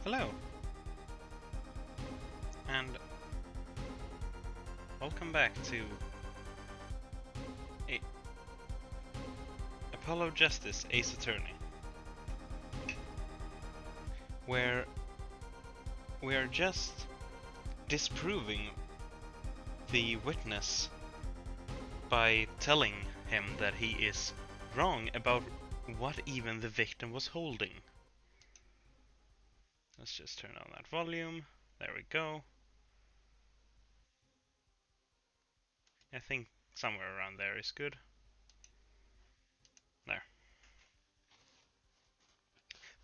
Hello, and welcome back to a Apollo Justice Ace Attorney, where we are just disproving the witness by telling him that he is wrong about what even the victim was holding. Let's just turn on that volume. There we go. I think somewhere around there is good. There.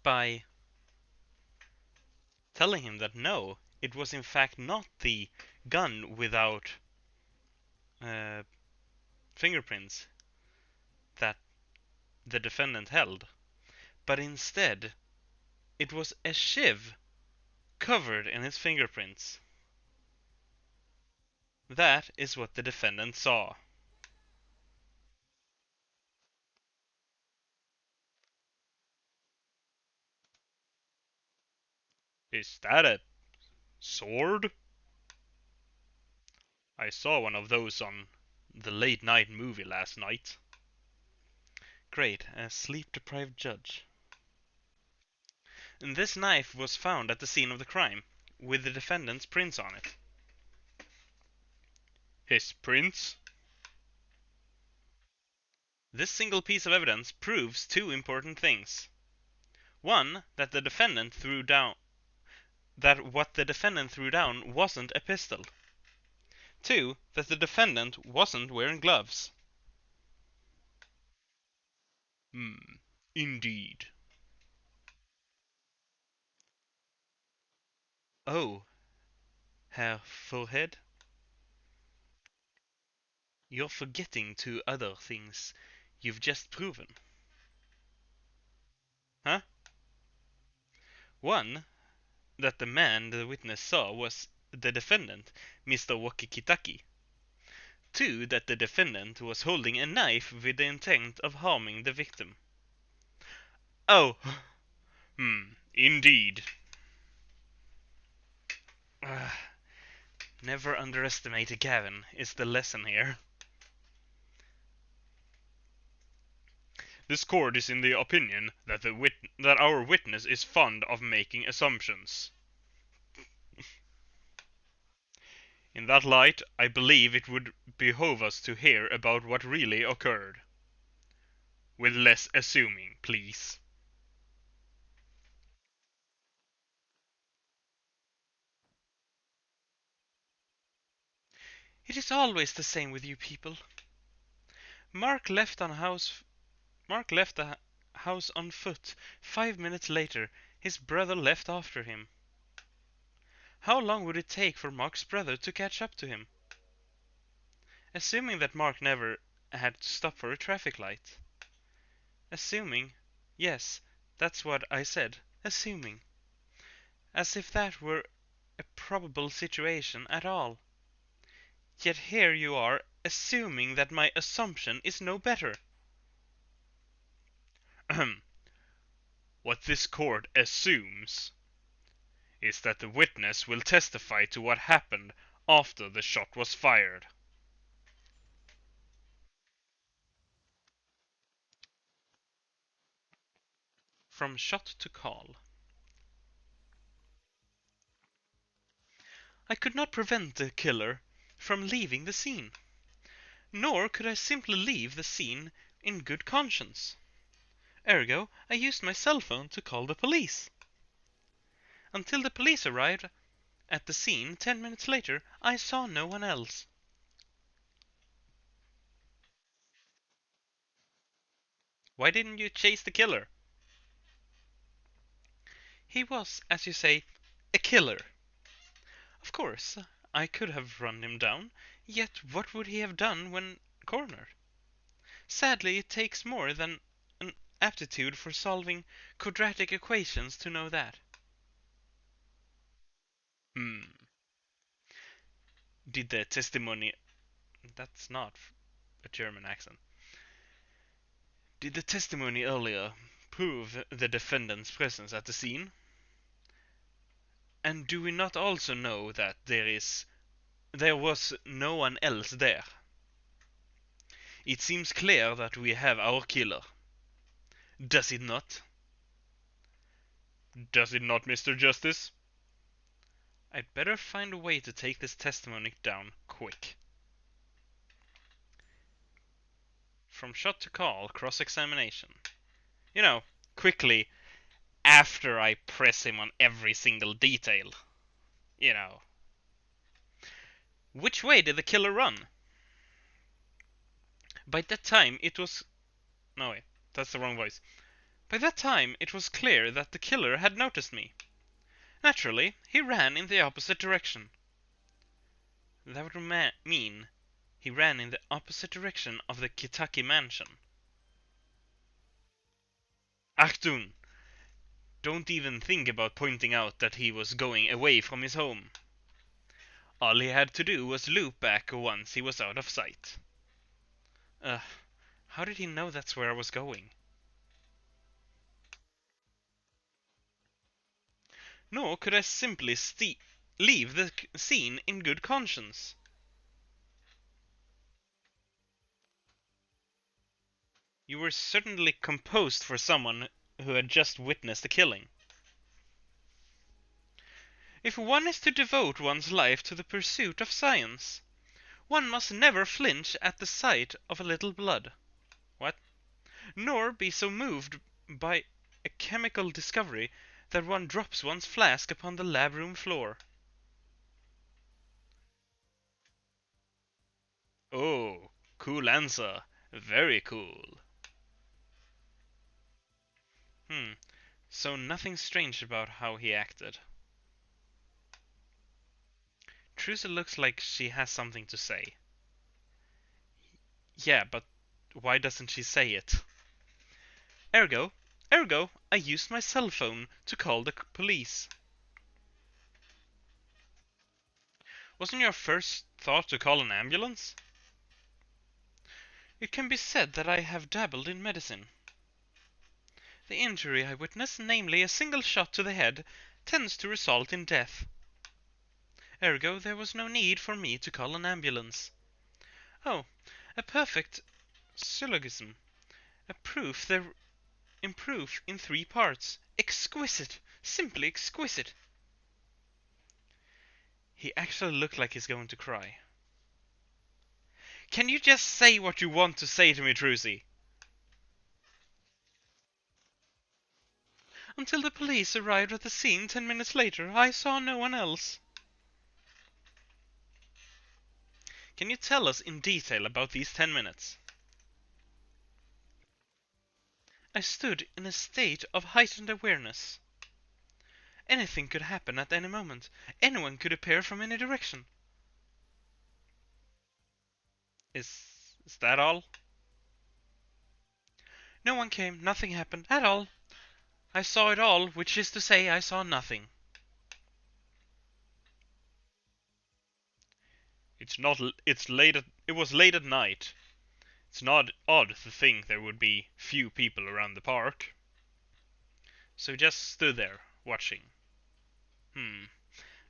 By telling him that no, it was in fact not the gun without uh, fingerprints that the defendant held, but instead it was a shiv covered in his fingerprints. That is what the defendant saw. Is that a sword? I saw one of those on the late night movie last night. Great, a sleep-deprived judge. And this knife was found at the scene of the crime, with the defendant's prints on it. His prints? This single piece of evidence proves two important things. One, that what the defendant threw down wasn't a pistol. Two, that the defendant wasn't wearing gloves. Indeed. Oh, Herr Forehead? You're forgetting two other things you've just proven. Huh? One, that the man the witness saw was the defendant, Mr. Wakikitaki. Two, that the defendant was holding a knife with the intent of harming the victim. Oh, indeed. Never underestimate a Gavin is the lesson here. This court is in the opinion that our witness is fond of making assumptions. In that light, I believe it would behove us to hear about what really occurred. With less assuming, please. It is always the same with you people. Mark left the house on foot. 5 minutes later, his brother left after him. How long would it take for Mark's brother to catch up to him? Assuming that Mark never had to stop for a traffic light. Assuming, yes, that's what I said, assuming. As if that were a probable situation at all. Yet here you are, assuming that my assumption is no better. What this court assumes is that the witness will testify to what happened after the shot was fired. From shot to call. I could not prevent the killer from leaving the scene. Nor could I simply leave the scene in good conscience. Ergo, I used my cell phone to call the police. Until the police arrived at the scene 10 minutes later, I saw no one else. Why didn't you chase the killer? He was, as you say, a killer. Of course, I could have run him down, yet what would he have done when cornered? Sadly, it takes more than an aptitude for solving quadratic equations to know that. Did the testimony... That's not a German accent. Did the testimony earlier prove the defendant's presence at the scene? And do we not also know that there was no one else there? It seems clear that we have our killer. Does it not? Does it not, Mr. Justice? I'd better find a way to take this testimony down quick. From shot to call, cross-examination. You know, quickly, after I press him on every single detail. You know. Which way did the killer run? By that time it was... No wait, that's the wrong voice. By that time it was clear that the killer had noticed me. Naturally, he ran in the opposite direction. That would mean he ran in the opposite direction of the Kitaki mansion. Achtung! Don't even think about pointing out that he was going away from his home. All he had to do was loop back once he was out of sight. How did he know that's where I was going? Nor could I simply leave the scene in good conscience. You were certainly composed for someone who had just witnessed a killing. If one is to devote one's life to the pursuit of science, one must never flinch at the sight of a little blood. What? Nor be so moved by a chemical discovery that one drops one's flask upon the lab room floor. Oh, cool answer. Very cool. So nothing strange about how he acted. Trusa looks like she has something to say. Yeah, but why doesn't she say it? Ergo, I used my cell phone to call the police. Wasn't your first thought to call an ambulance? It can be said that I have dabbled in medicine. The injury I witnessed, namely a single shot to the head, tends to result in death. Ergo, there was no need for me to call an ambulance. Oh, a perfect syllogism. A proof in 3 parts. Exquisite! Simply exquisite! He actually looked like he's going to cry. Can you just say what you want to say to me, Trucy? Until the police arrived at the scene 10 minutes later, I saw no one else. Can you tell us in detail about these 10 minutes? I stood in a state of heightened awareness. Anything could happen at any moment. Anyone could appear from any direction. Is that all? No one came, nothing happened at all. I saw it all, which is to say I saw nothing. It was late at night. It's not odd to think there would be few people around the park. So he just stood there, watching.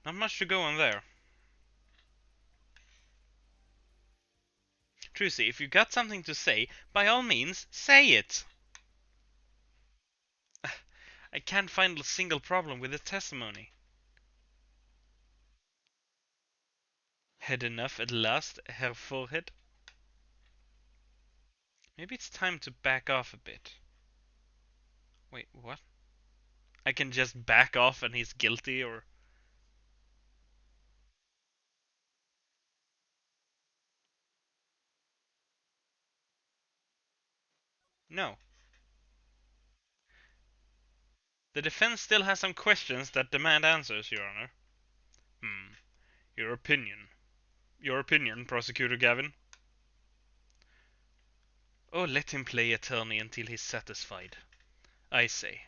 Not much to go on there. Trucy, if you got something to say, by all means, say it! I can't find a single problem with the testimony. Had enough at last, Herr Forehead? Maybe it's time to back off a bit. Wait, what? I can just back off and he's guilty, or... No. The defense still has some questions that demand answers, Your Honor. Your opinion. Your opinion, Prosecutor Gavin? Oh, let him play attorney until he's satisfied. I say.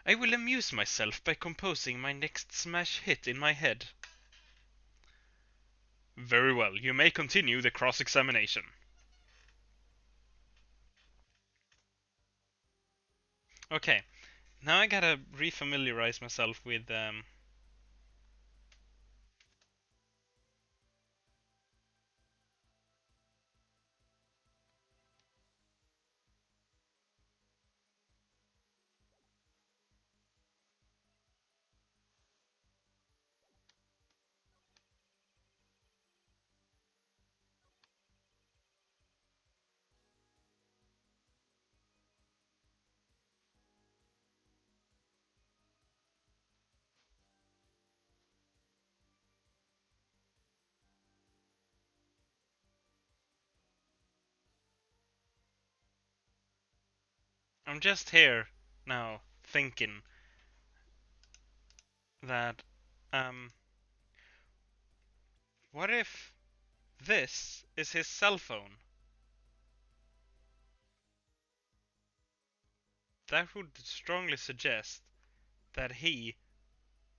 I will amuse myself by composing my next smash hit in my head. Very well, you may continue the cross-examination. Okay, Now I gotta refamiliarize myself with I'm just here now thinking that um what if this is his cell phone? That would strongly suggest that he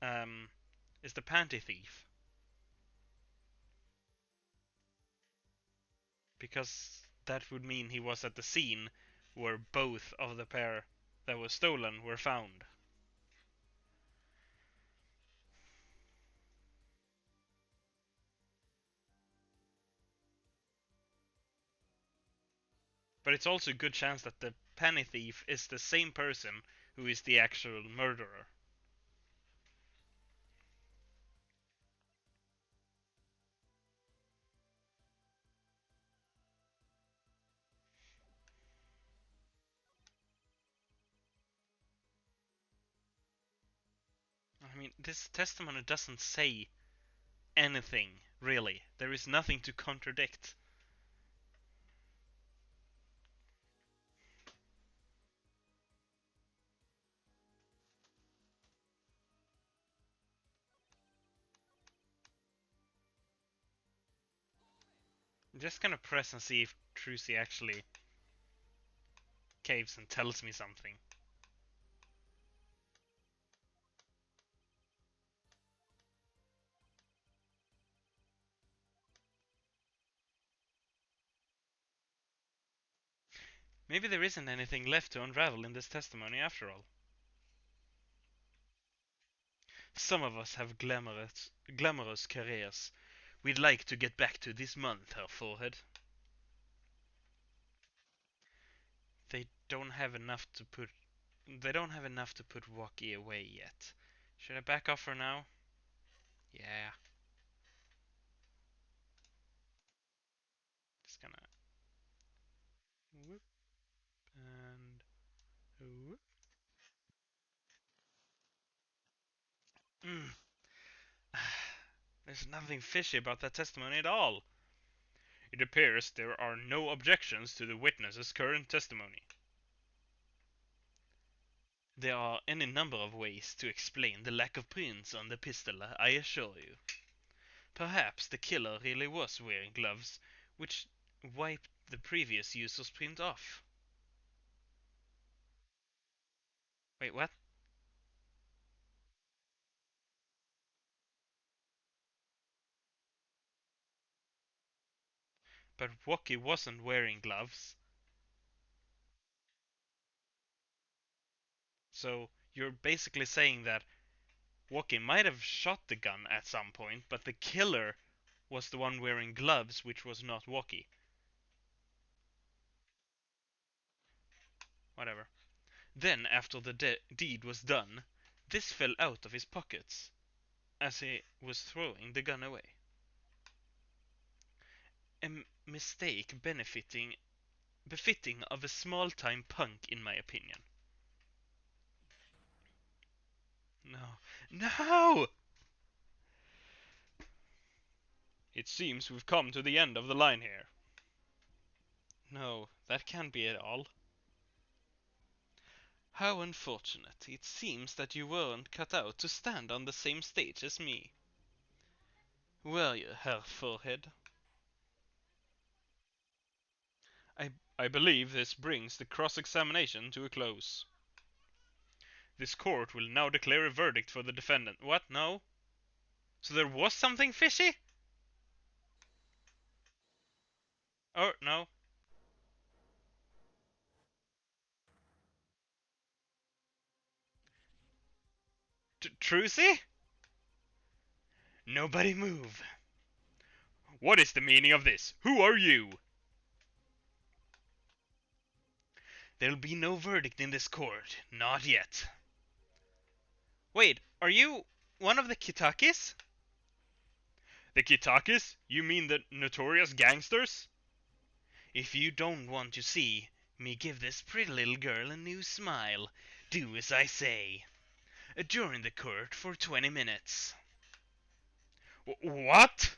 um is the panty thief, because that would mean he was at the scene where both of the pair that was stolen were found. But it's also a good chance that the penny thief is the same person who is the actual murderer. I mean, this testimony doesn't say anything, really. There is nothing to contradict. I'm just gonna press and see if Trucy actually caves and tells me something. Maybe there isn't anything left to unravel in this testimony after all. Some of us have glamorous careers. We'd like to get back to this month, her forehead. They don't have enough to put. They don't have enough to put Waki away yet. Should I back off for now? Yeah. Just gonna whoop and whoop. Mm. There's nothing fishy about that testimony at all. It appears there are no objections to the witness's current testimony. There are any number of ways to explain the lack of prints on the pistol, I assure you. Perhaps the killer really was wearing gloves, which wiped the previous user's print off. Wait, what? But Woki wasn't wearing gloves. So you're basically saying that Woki might have shot the gun at some point, but the killer was the one wearing gloves, which was not Woki. Whatever. Then, after the deed was done, this fell out of his pockets as he was throwing the gun away. A mistake befitting of a small-time punk, in my opinion. No. No! It seems we've come to the end of the line here. No, that can't be it all. How unfortunate. It seems that you weren't cut out to stand on the same stage as me. Were you, Herr Forehead? I believe this brings the cross-examination to a close. This court will now declare a verdict for the defendant. What? No? So there was something fishy? Oh, no. Trucy? Nobody move. What is the meaning of this? Who are you? There'll be no verdict in this court. Not yet. Wait, are you one of the Kitakis? The Kitakis? You mean the notorious gangsters? If you don't want to see me give this pretty little girl a new smile, do as I say. Adjourn the court for 20 minutes. What?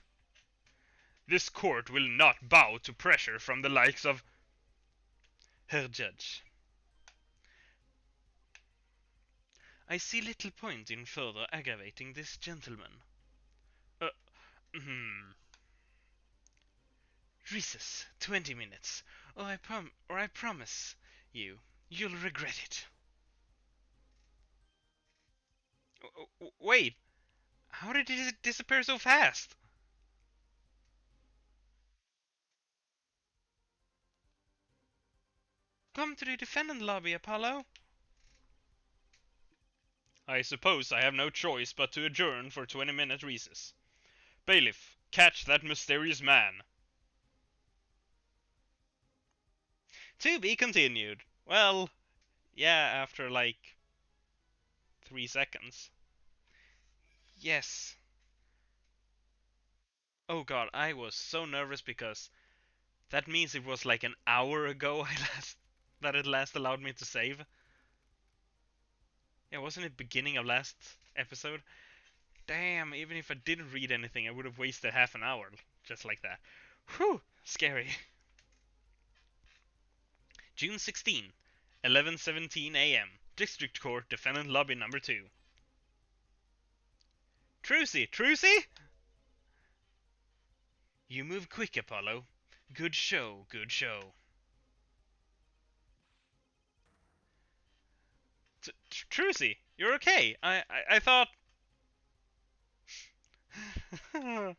This court will not bow to pressure from the likes of Herr Judge. I see little point in further aggravating this gentleman. Uh, hmm. Recess, 20 minutes, or I promise you'll regret it. Wait, how did it disappear so fast? Come to the defendant lobby, Apollo. I suppose I have no choice but to adjourn for 20-minute recess. Bailiff, catch that mysterious man. To be continued. Well, yeah, after like 3 seconds. Yes. Oh god, I was so nervous because that means it was like an hour ago that it last allowed me to save. Yeah, wasn't it beginning of last episode? Damn, even if I didn't read anything, I would have wasted half an hour just like that. Whew, scary. June 16, 11:17 a.m. District Court, Defendant Lobby Number 2. Trucy! Trucy! You move quick, Apollo. Good show, good show. Trucy, you're okay. I thought... Don't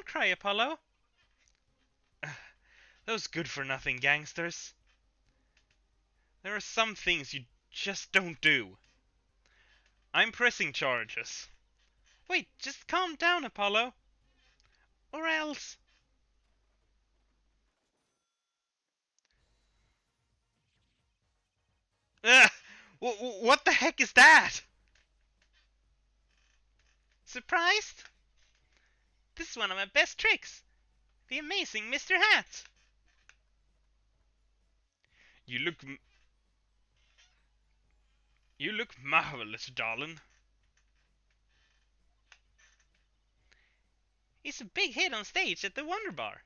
cry, Apollo. Those good-for-nothing gangsters. There are some things you just don't do. I'm pressing charges. Wait, just calm down, Apollo. Or else... What the heck is that? Surprised? This is one of my best tricks. The amazing Mr. Hat. You look marvelous, darling. He's a big hit on stage at the Wonder Bar.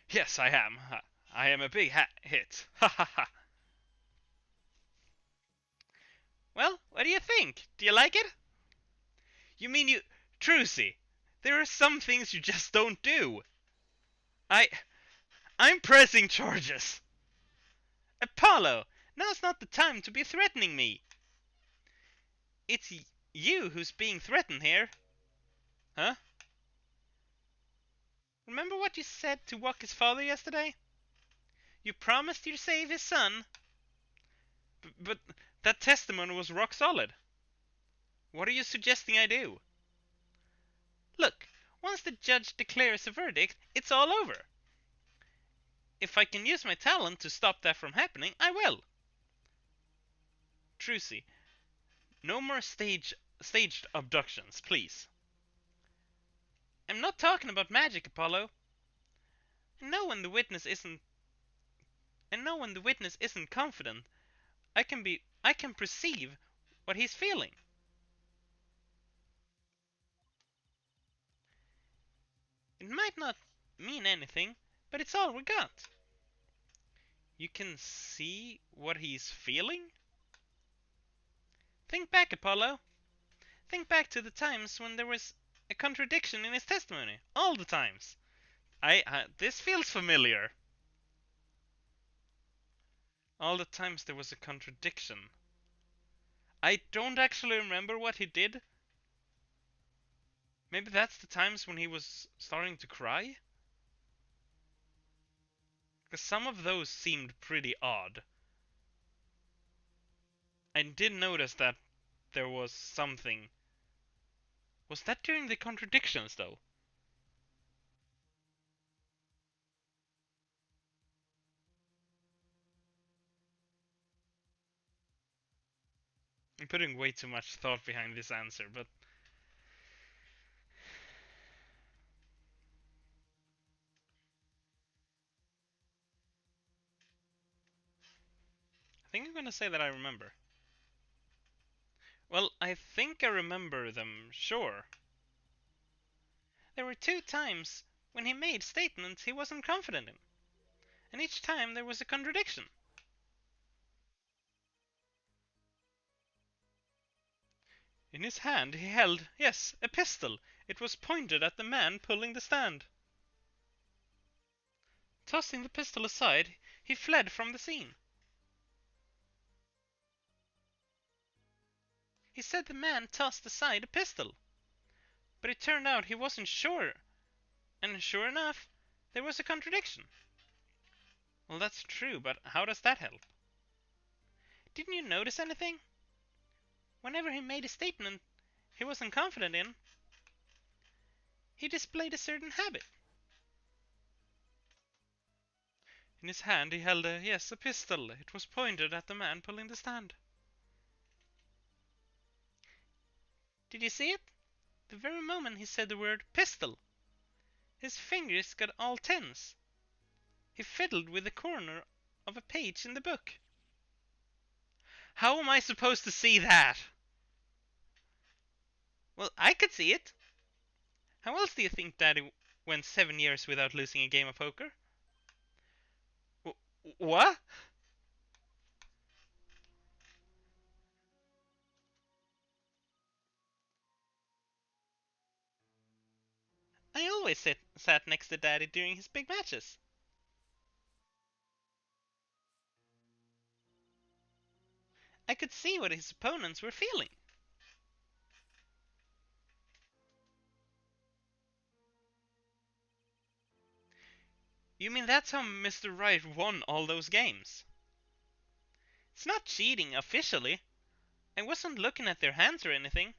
Yes, I am. I am a big hit. Ha ha ha. Well, what do you think? Do you like it? You mean you... Trucy, there are some things you just don't do. I'm pressing charges. Apollo, now's not the time to be threatening me. It's you who's being threatened here. Huh? Remember what you said to Walker's father yesterday? You promised you'd save his son. But that testimony was rock solid. What are you suggesting I do? Look, once the judge declares a verdict, it's all over. If I can use my talent to stop that from happening, I will. Trucy, no more staged abductions, please. I'm not talking about magic, Apollo. I know when the witness isn't confident, I can perceive what he's feeling. It might not mean anything, but it's all we got. You can see what he's feeling? Think back, Apollo. Think back to the times when there was a contradiction in his testimony. All the times. This feels familiar. All the times there was a contradiction. I don't actually remember what he did. Maybe that's the times when he was starting to cry? Because some of those seemed pretty odd. I did notice that there was something. Was that during the contradictions, though? I'm putting way too much thought behind this answer, but I think I'm gonna say that I remember. Well, I think I remember them, sure. There were two times when he made statements he wasn't confident in, and each time there was a contradiction. In his hand he held, yes, a pistol. It was pointed at the man pulling the stand. Tossing the pistol aside, he fled from the scene. He said the man tossed aside a pistol, but it turned out he wasn't sure, and sure enough, there was a contradiction. Well, that's true, but how does that help? Didn't you notice anything? Whenever he made a statement he wasn't confident in, he displayed a certain habit. In his hand he held a pistol. It was pointed at the man pulling the stand. Did you see it? The very moment he said the word pistol, his fingers got all tense. He fiddled with the corner of a page in the book. How am I supposed to see that? Well, I could see it. How else do you think Daddy went 7 years without losing a game of poker? What? I always sat next to Daddy during his big matches. I could see what his opponents were feeling. You mean that's how Mr. Right won all those games? It's not cheating officially. I wasn't looking at their hands or anything.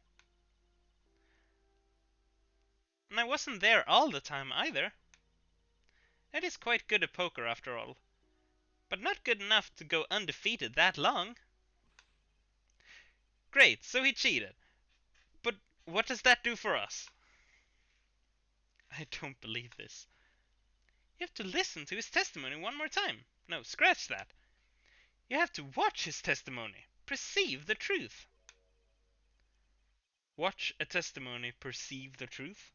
And I wasn't there all the time either. Ed is quite good at poker after all, but not good enough to go undefeated that long. Great, so he cheated. But what does that do for us? I don't believe this. You have to listen to his testimony one more time. No, scratch that. You have to watch his testimony. Perceive the truth. Watch a testimony, perceive the truth?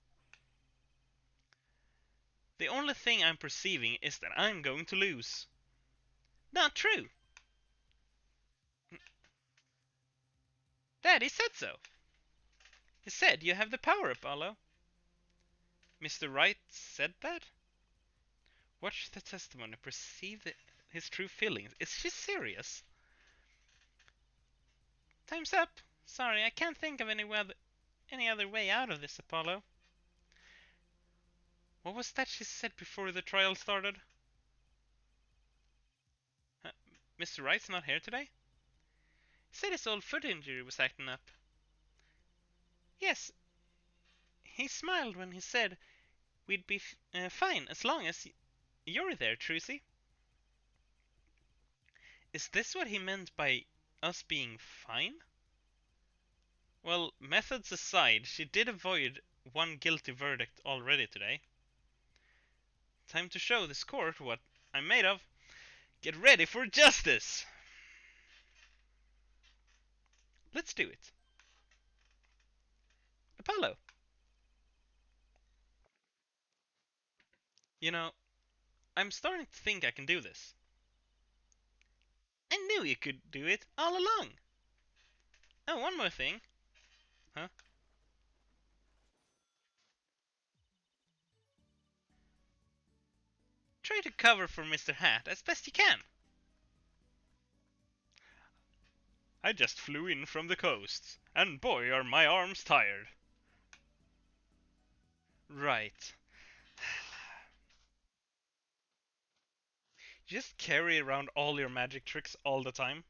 The only thing I'm perceiving is that I'm going to lose. Not true. Daddy said so. He said you have the power, Apollo. Mr. Wright said that? Watch the testimony, perceive his true feelings. Is she serious? Time's up. Sorry, I can't think of any other way out of this, Apollo. What was that she said before the trial started? Mr. Wright's not here today? He said his old foot injury was acting up. Yes, he smiled when he said we'd be fine as long as you're there, Trucy. Is this what he meant by us being fine? Well, methods aside, she did avoid one guilty verdict already today. Time to show this court what I'm made of. Get ready for justice! Let's do it. Apollo. You know, I'm starting to think I can do this. I knew you could do it all along. Oh, one more thing. Huh? Try to cover for Mr. Hat as best you can. I just flew in from the coast, and boy are my arms tired. Right. Just carry around all your magic tricks all the time.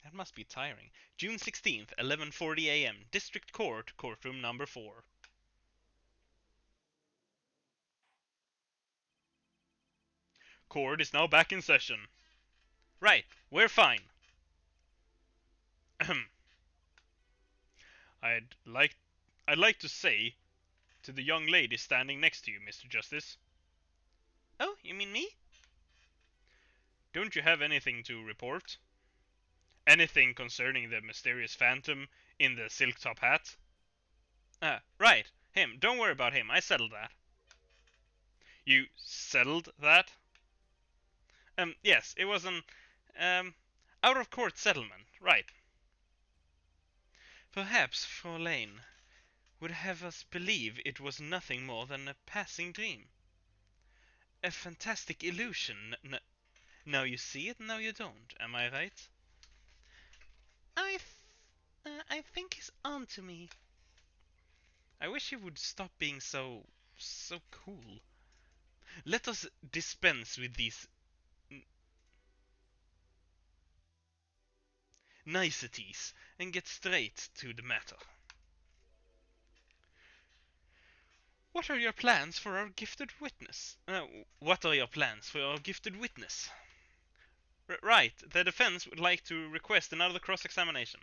That must be tiring. June 16th, 11:40 a.m. District Court, courtroom number 4. Court is now back in session. Right, we're fine. I'd like I'd like to say to the young lady standing next to you, Mr. Justice. Oh, you mean me? Don't you have anything to report? Anything concerning the mysterious phantom in the silk top hat? Right, him. Don't worry about him. I settled that. You settled that? Yes, it was an out of court settlement. Right. Perhaps Fraulein would have us believe it was nothing more than a passing dream. A fantastic illusion. Now you see it, now you don't. Am I right? I think he's on to me. I wish he would stop being so cool. Let us dispense with these niceties and get straight to the matter. What are your plans for our gifted witness? What are your plans for our gifted witness? Right, the defense would like to request another cross-examination.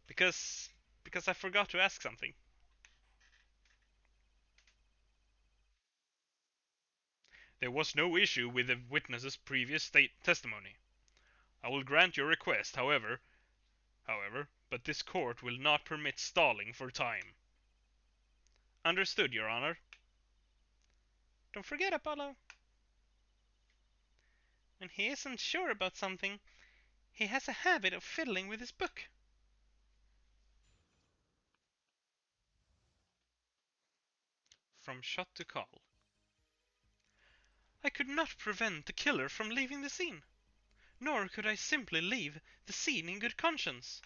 Because I forgot to ask something. There was no issue with the witness's previous testimony. I will grant your request, however, but this court will not permit stalling for time. Understood, Your Honor. Don't forget, Apollo. When he isn't sure about something, he has a habit of fiddling with his book. From shot to call. I could not prevent the killer from leaving the scene, nor could I simply leave the scene in good conscience.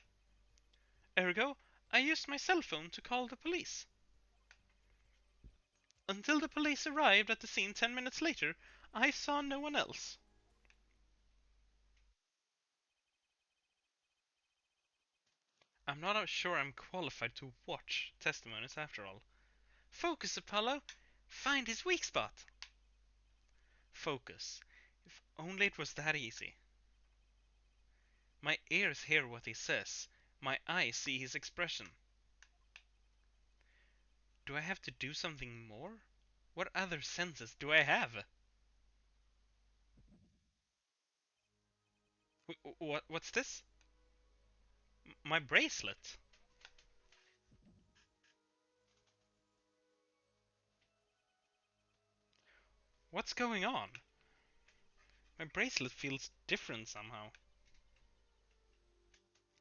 Ergo, I used my cell phone to call the police. Until the police arrived at the scene 10 minutes later, I saw no one else. I'm not sure I'm qualified to watch testimonies after all. Focus, Apollo! Find his weak spot! Focus. If only it was that easy. My ears hear what he says. My eyes see his expression. Do I have to do something more? What other senses do I have? What's this? My bracelet. What's going on? My bracelet feels different somehow.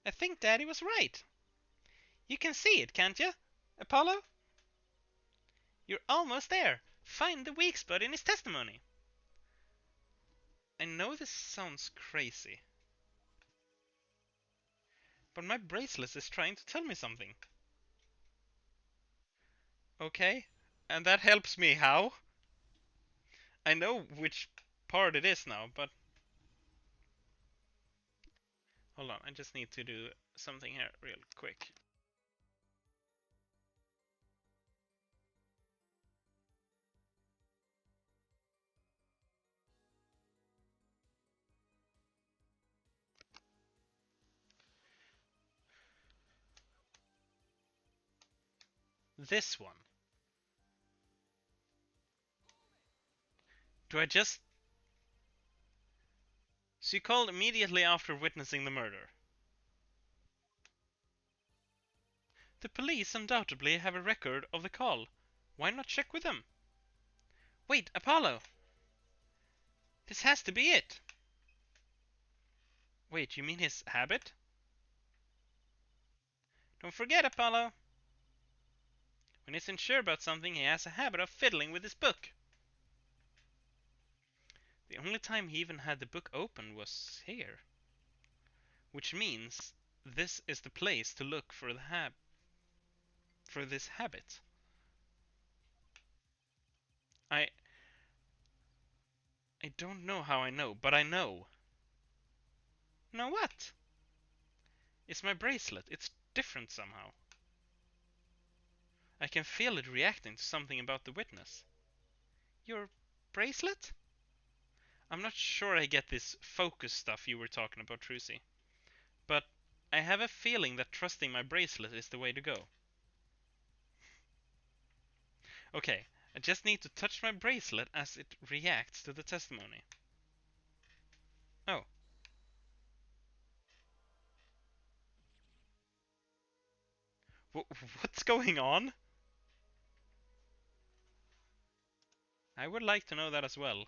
I think Daddy was right. You can see it, can't you, Apollo? You're almost there. Find the weak spot in his testimony. I know this sounds crazy, but my bracelet is trying to tell me something. Okay, and that helps me how? I know which part it is now, but hold on, I just need to do something here real quick. This one. Do I just... So you called immediately after witnessing the murder. The police undoubtedly have a record of the call. Why not check with them? Wait, Apollo! This has to be it! Wait, you mean his habit? Don't forget, Apollo! When he's unsure about something, he has a habit of fiddling with his book. The only time he even had the book open was here. Which means this is the place to look for this habit. I don't know how I know, but I know. Know what? It's my bracelet. It's different somehow. I can feel it reacting to something about the witness. Your bracelet? I'm not sure I get this focus stuff you were talking about, Trucy. But I have a feeling that trusting my bracelet is the way to go. Okay, I just need to touch my bracelet as it reacts to the testimony. Oh. What's going on? I would like to know that as well.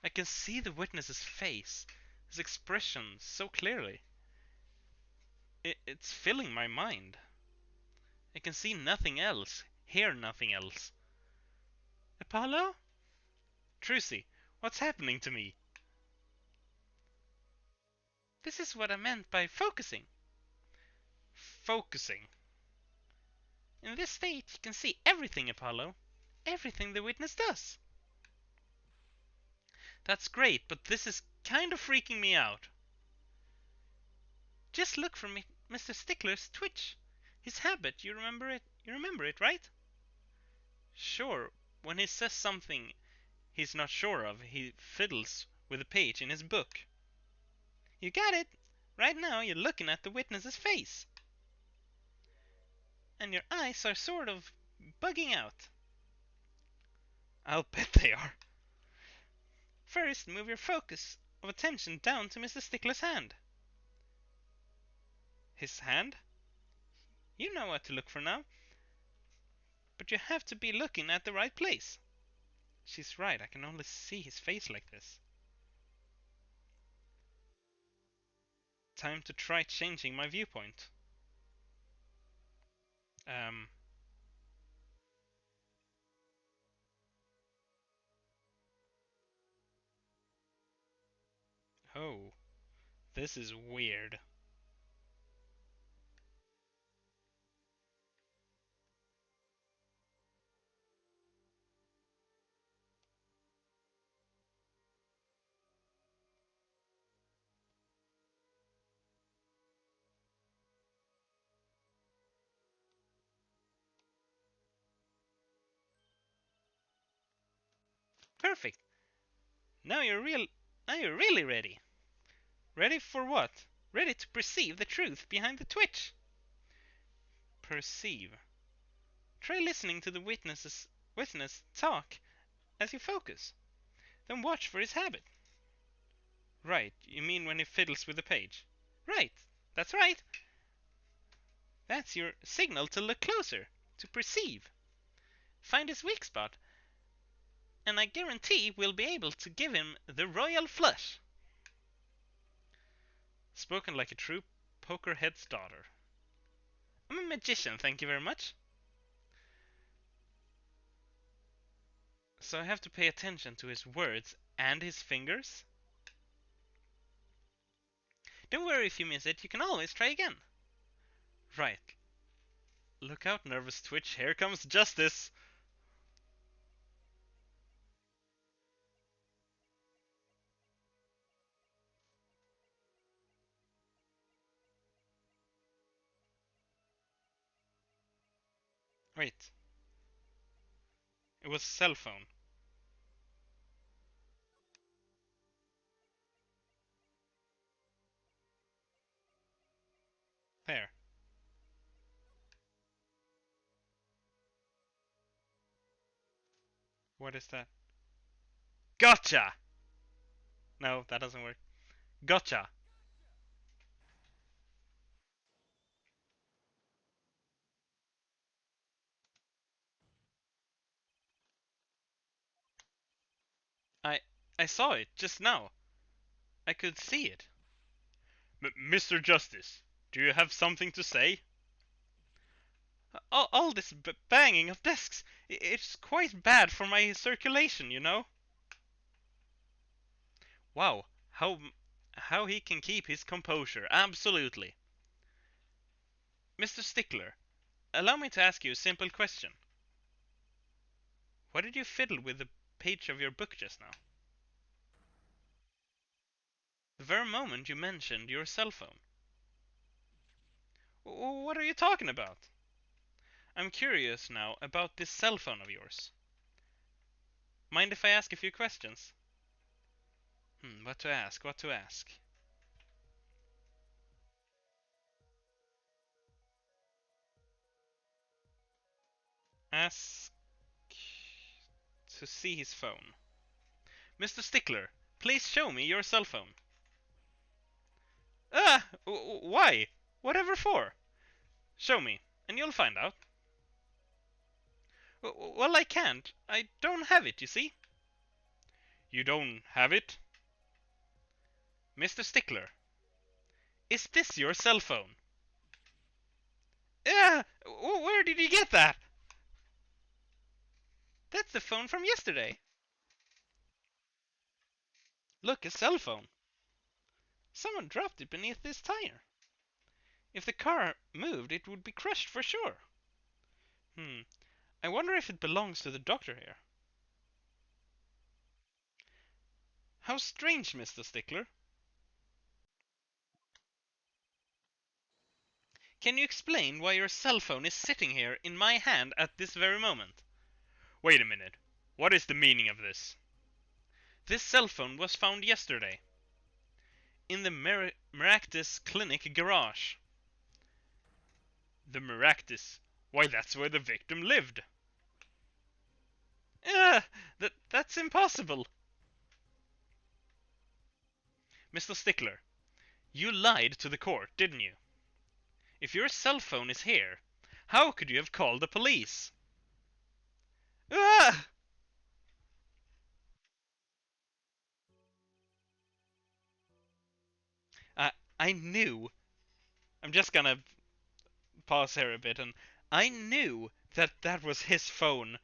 I can see the witness's face, his expression so clearly. It's filling my mind. I can see nothing else, hear nothing else. Apollo? Trucy, what's happening to me? This is what I meant by focusing. Focusing. In this state, you can see everything, Apollo. Everything the witness does. That's great, but this is kind of freaking me out. Just look for Mr. Stickler's twitch. His habit, you remember it? You remember it, right? Sure, when he says something he's not sure of, he fiddles with a page in his book. You got it! Right now you're looking at the witness's face. And your eyes are sort of bugging out. I'll bet they are. First, move your focus of attention down to Mr. Stickler's hand. His hand? You know what to look for now. But you have to be looking at the right place. She's right, I can only see his face like this. Time to try changing my viewpoint. Oh, this is weird. Perfect. Now you're really ready. Ready for what? Ready to perceive the truth behind the twitch. Perceive. Try listening to the witness talk as you focus. Then watch for his habit. Right, you mean when he fiddles with the page? Right, that's right. That's your signal to look closer, to perceive. Find his weak spot, and I guarantee we'll be able to give him the royal flush. Spoken like a true pokerhead's daughter. I'm a magician, thank you very much. So I have to pay attention to his words and his fingers? Don't worry if you miss it, you can always try again. Right. Look out, nervous twitch, here comes justice. Wait. It was a cell phone. There. What is that? Gotcha! No, that doesn't work. Gotcha! I I saw it just now. I could see it. Mr. Justice, do you have something to say? All this banging of desks, it's quite bad for my circulation, you know? Wow, how he can keep his composure, absolutely. Mr. Stickler, allow me to ask you a simple question. Why did you fiddle with the page of your book just now? The very moment you mentioned your cell phone. What are you talking about? I'm curious now about this cell phone of yours. Mind if I ask a few questions? What to ask? What to ask? Ask to see his phone. Mr. Stickler, please show me your cell phone. Ah! Why? Whatever for? Show me, and you'll find out. Well, I can't. I don't have it, you see. You don't have it? Mr. Stickler, is this your cell phone? Yeah! Where did you get that? That's the phone from yesterday. Look, a cell phone. Someone dropped it beneath this tire. If the car moved, it would be crushed for sure. I wonder if it belongs to the doctor here. How strange, Mr. Stickler. Can you explain why your cell phone is sitting here in my hand at this very moment? Wait a minute. What is the meaning of this? This cell phone was found yesterday in the Maractus Clinic garage. The Maractus? Why, that's where the victim lived. That's impossible. Mr. Stickler, you lied to the court, didn't you? If your cell phone is here, how could you have called the police? Ah! I knew. I'm just gonna pause here a bit, and I knew that that was his phone.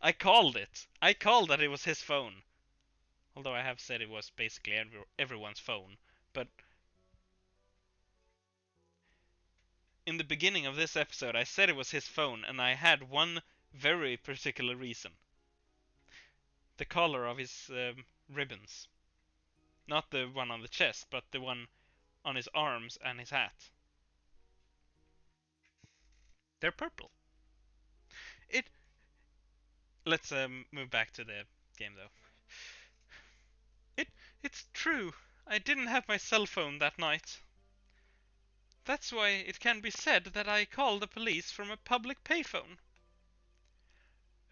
I called it. I called that it was his phone. Although I have said it was basically everyone's phone. But in the beginning of this episode, I said it was his phone, and I had one very particular reason. The color of his ribbons. Not the one on the chest, but the one on his arms and his hat. They're purple. It. Let's move back to the game though. It's true. I didn't have my cell phone that night. That's why it can be said that I called the police from a public payphone.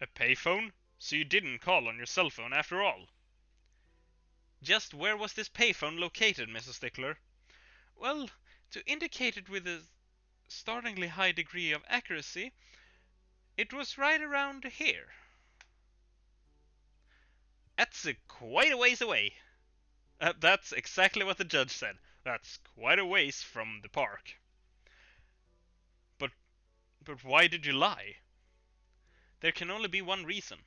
A payphone? So you didn't call on your cell phone after all? Just where was this payphone located, Mr. Stickler? Well, to indicate it with a startlingly high degree of accuracy, it was right around here. That's quite a ways away. That's exactly what the judge said. That's quite a ways from the park. But but why did you lie? There can only be one reason.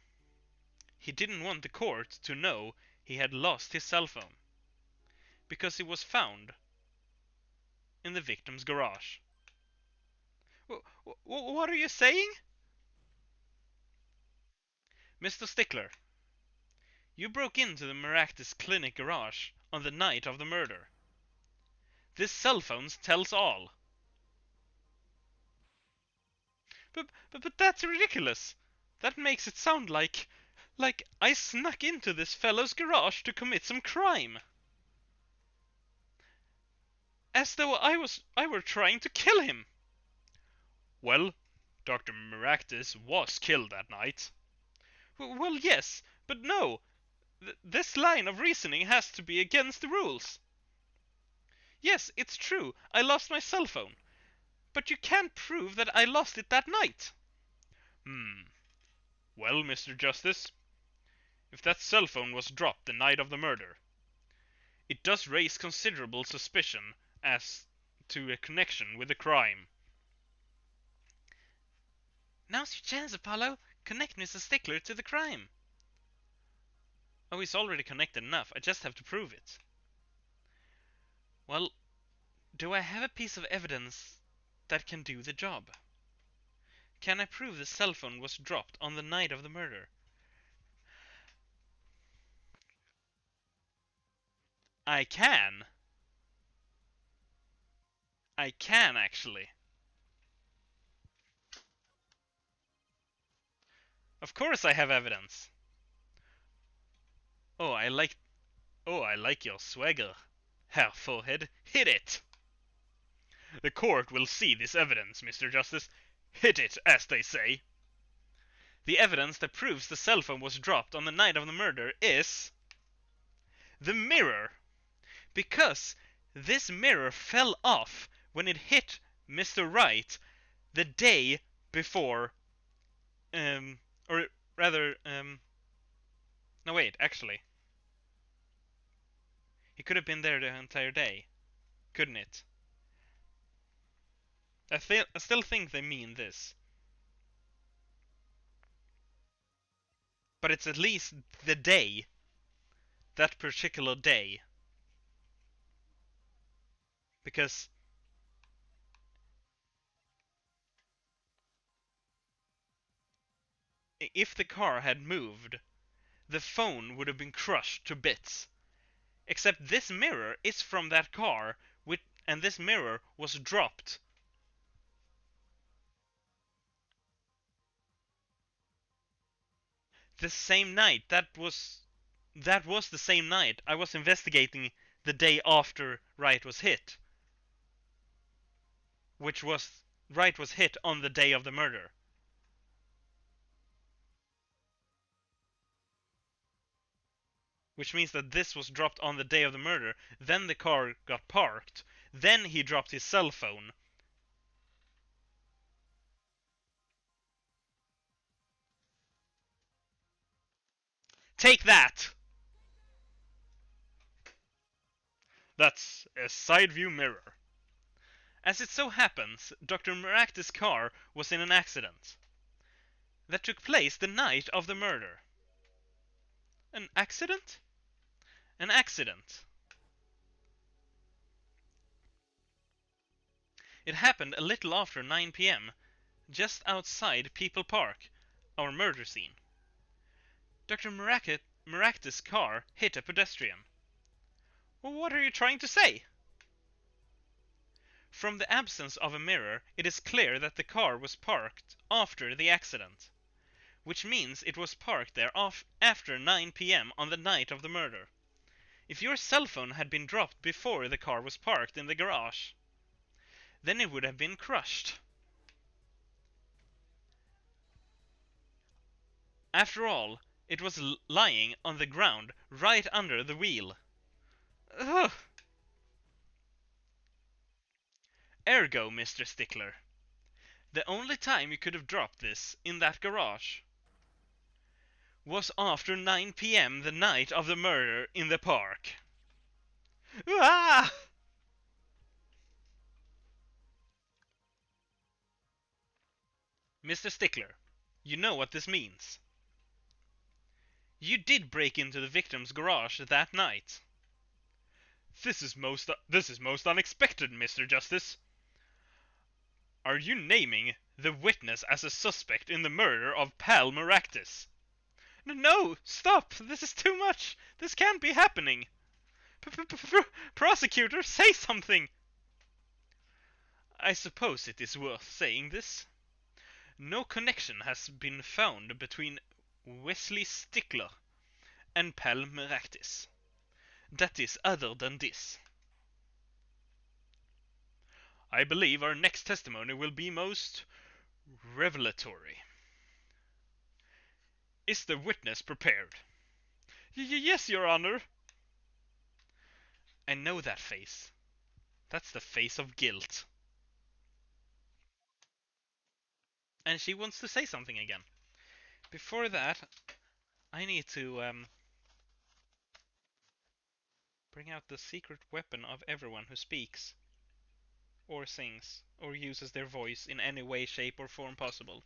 He didn't want the court to know he had lost his cell phone. Because it was found in the victim's garage. What are you saying? Mr. Stickler, you broke into the Maractus Clinic garage on the night of the murder. This cell phone tells all. But that's ridiculous. That makes it sound like I snuck into this fellow's garage to commit some crime. As though I were trying to kill him. Well, Dr. Maractus was killed that night. Well, yes, but no. This line of reasoning has to be against the rules. Yes, it's true. I lost my cell phone. But you can't prove that I lost it that night. Well, Mr. Justice, if that cell phone was dropped the night of the murder, it does raise considerable suspicion as to a connection with the crime. Now's your chance, Apollo. Connect Mr. Stickler to the crime. Oh, he's already connected enough. I just have to prove it. Well, do I have a piece of evidence that can do the job? Can I prove the cell phone was dropped on the night of the murder? I can. I can, actually. Of course I have evidence. Oh, I like I like your swagger. Herr Forehead, hit it! The court will see this evidence, Mr. Justice. Hit it, as they say. The evidence that proves the cell phone was dropped on the night of the murder is the mirror. Because this mirror fell off when it hit Mr. Wright the day before, or rather, no wait, actually, he could have been there the entire day, couldn't it? I still think they mean this, but it's at least the day, that particular day, because if the car had moved, the phone would have been crushed to bits. Except this mirror is from that car, and this mirror was dropped the same night. That was the same night. I was investigating the day after Wright was hit, which was Wright was hit on the day of the murder. Which means that this was dropped on the day of the murder. Then the car got parked. Then he dropped his cell phone. Take that! That's a side view mirror. As it so happens, Dr. Maracte's car was in an accident that took place the night of the murder. An accident? An accident. It happened a little after 9 p.m., just outside People Park, our murder scene. Dr. Maracte's car hit a pedestrian. Well, what are you trying to say? From the absence of a mirror, it is clear that the car was parked after the accident, which means it was parked there after 9 p.m. on the night of the murder. If your cell phone had been dropped before the car was parked in the garage, then it would have been crushed. After all, it was lying on the ground right under the wheel. Ugh. Ergo, Mr. Stickler, the only time you could have dropped this in that garage was after 9 p.m. the night of the murder in the park. Ah! Mr. Stickler, you know what this means. You did break into the victim's garage that night. This is most unexpected, Mr. Justice. Are you naming the witness as a suspect in the murder of Pal Maractus? No, stop! This is too much! This can't be happening! Prosecutor, say something! I suppose it is worth saying this. No connection has been found between Wesley Stickler and Pal Maractus. That is other than this. I believe our next testimony will be most revelatory. Is the witness prepared? Yes, Your Honor. I know that face. That's the face of guilt. And she wants to say something again. Before that, I need to bring out the secret weapon of everyone who speaks, or sings, or uses their voice in any way, shape, or form possible.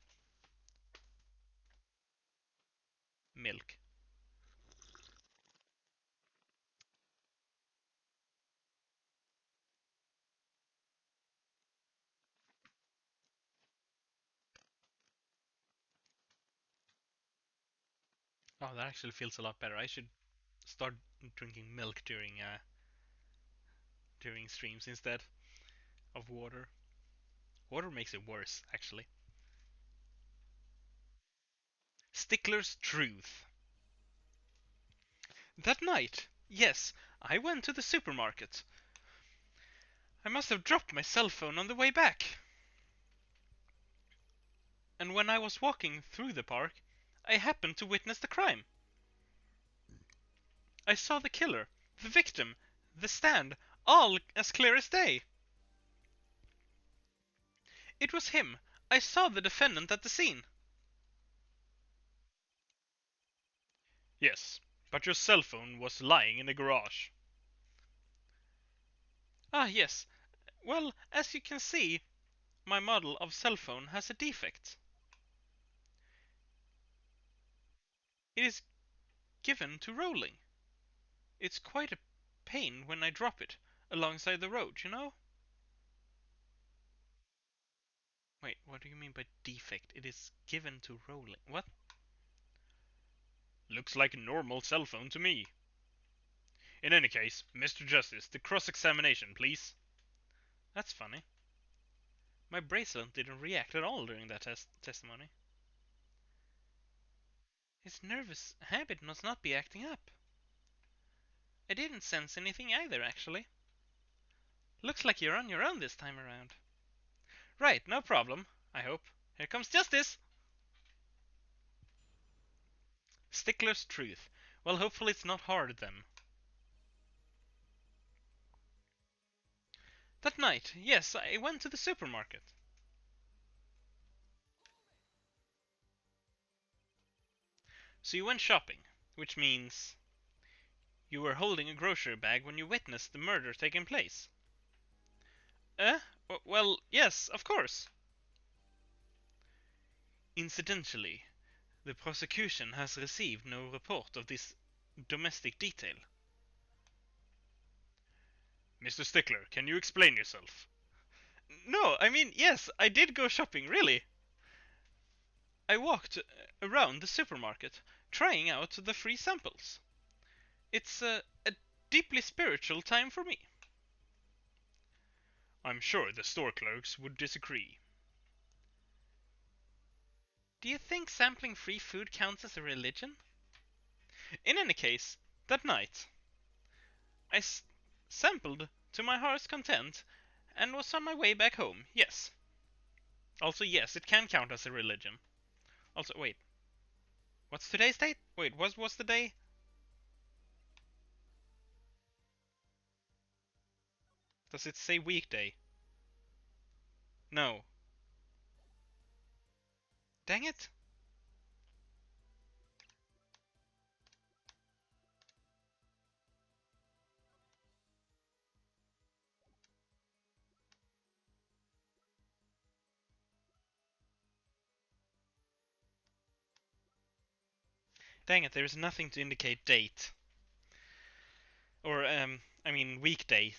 Milk. Oh, that actually feels a lot better. I should start drinking milk during streams instead of water. Water makes it worse, actually. Stickler's Truth. That night, yes, I went to the supermarket. I must have dropped my cell phone on the way back. And when I was walking through the park, I happened to witness the crime. I saw the killer, the victim, the stand, all as clear as day. It was him. I saw the defendant at the scene. Yes, but your cell phone was lying in the garage. Ah, yes. Well, as you can see, my model of cell phone has a defect. It is given to rolling. It's quite a pain when I drop it alongside the road, you know? Wait, what do you mean by defect? It is given to rolling. What? Looks like a normal cell phone to me. In any case, Mr. Justice, the cross-examination, please. That's funny. My bracelet didn't react at all during that testimony. His nervous habit must not be acting up. I didn't sense anything either, actually. Looks like you're on your own this time around. Right, no problem, I hope. Here comes justice! Stickler's Truth. Well, hopefully it's not hard then. That night, yes, I went to the supermarket. So you went shopping, which means you were holding a grocery bag when you witnessed the murder taking place. Well, yes, of course. Incidentally, the prosecution has received no report of this domestic detail. Mr. Stickler, can you explain yourself? No, I mean, yes, I did go shopping, really. I walked around the supermarket, trying out the free samples. It's a deeply spiritual time for me. I'm sure the store clerks would disagree. Do you think sampling free food counts as a religion? In any case, that night, I sampled to my heart's content and was on my way back home, yes. Also, yes, it can count as a religion. Also, wait. What's today's date? Wait, what's the day? Does it say weekday? No. Dang it. Dang it, there's nothing to indicate date. Or, I mean weekday.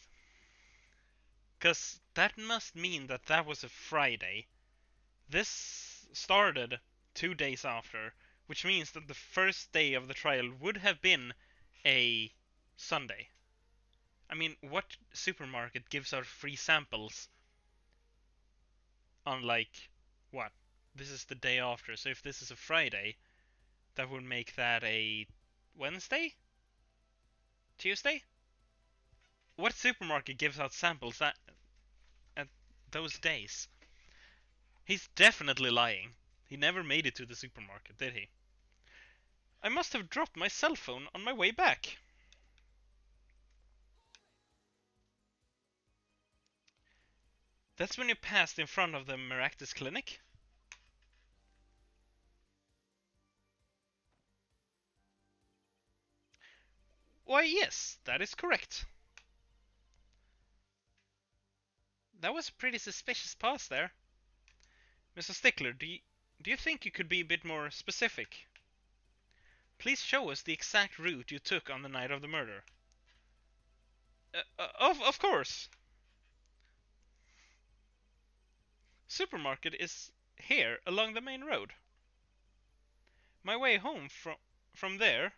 Because that must mean that that was a Friday. This started 2 days after, which means that the first day of the trial would have been a Sunday. I mean, what supermarket gives out free samples on, like, what? This is the day after, so if this is a Friday, that would make that a Wednesday? Tuesday? What supermarket gives out samples at those days? He's definitely lying. He never made it to the supermarket, did he? I must have dropped my cell phone on my way back. That's when you passed in front of the Maractus clinic? Why, yes, that is correct. That was a pretty suspicious pause there. Mr. Stickler, do you think you could be a bit more specific? Please show us the exact route you took on the night of the murder. Of course. Supermarket is here along the main road. My way home from there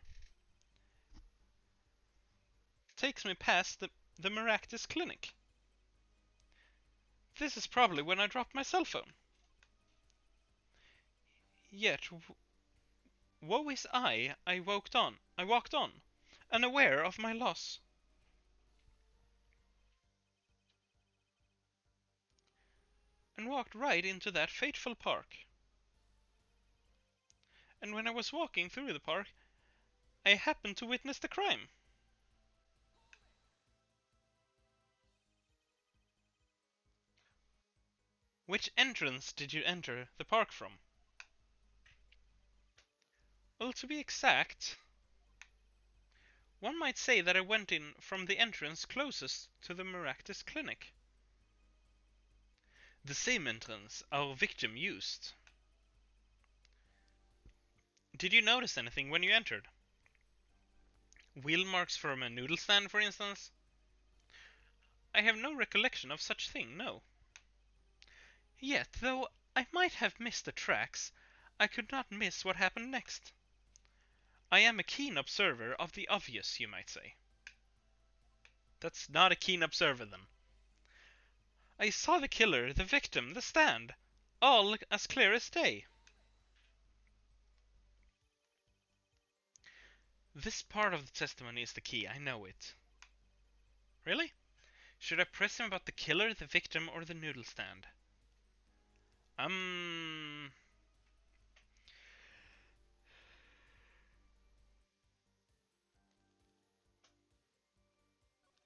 takes me past the Maractus clinic. This is probably when I dropped my cell phone. Yet, Woe is I walked on, unaware of my loss, and walked right into that fateful park. And when I was walking through the park, I happened to witness the crime. Which entrance did you enter the park from? Well, to be exact, one might say that I went in from the entrance closest to the Maractus clinic. The same entrance our victim used. Did you notice anything when you entered? Wheel marks from a noodle stand, for instance? I have no recollection of such thing, no. Yet, though I might have missed the tracks, I could not miss what happened next. I am a keen observer of the obvious, you might say. That's not a keen observer, then. I saw the killer, the victim, the stand, all as clear as day. This part of the testimony is the key, I know it. Really? Should I press him about the killer, the victim, or the noodle stand?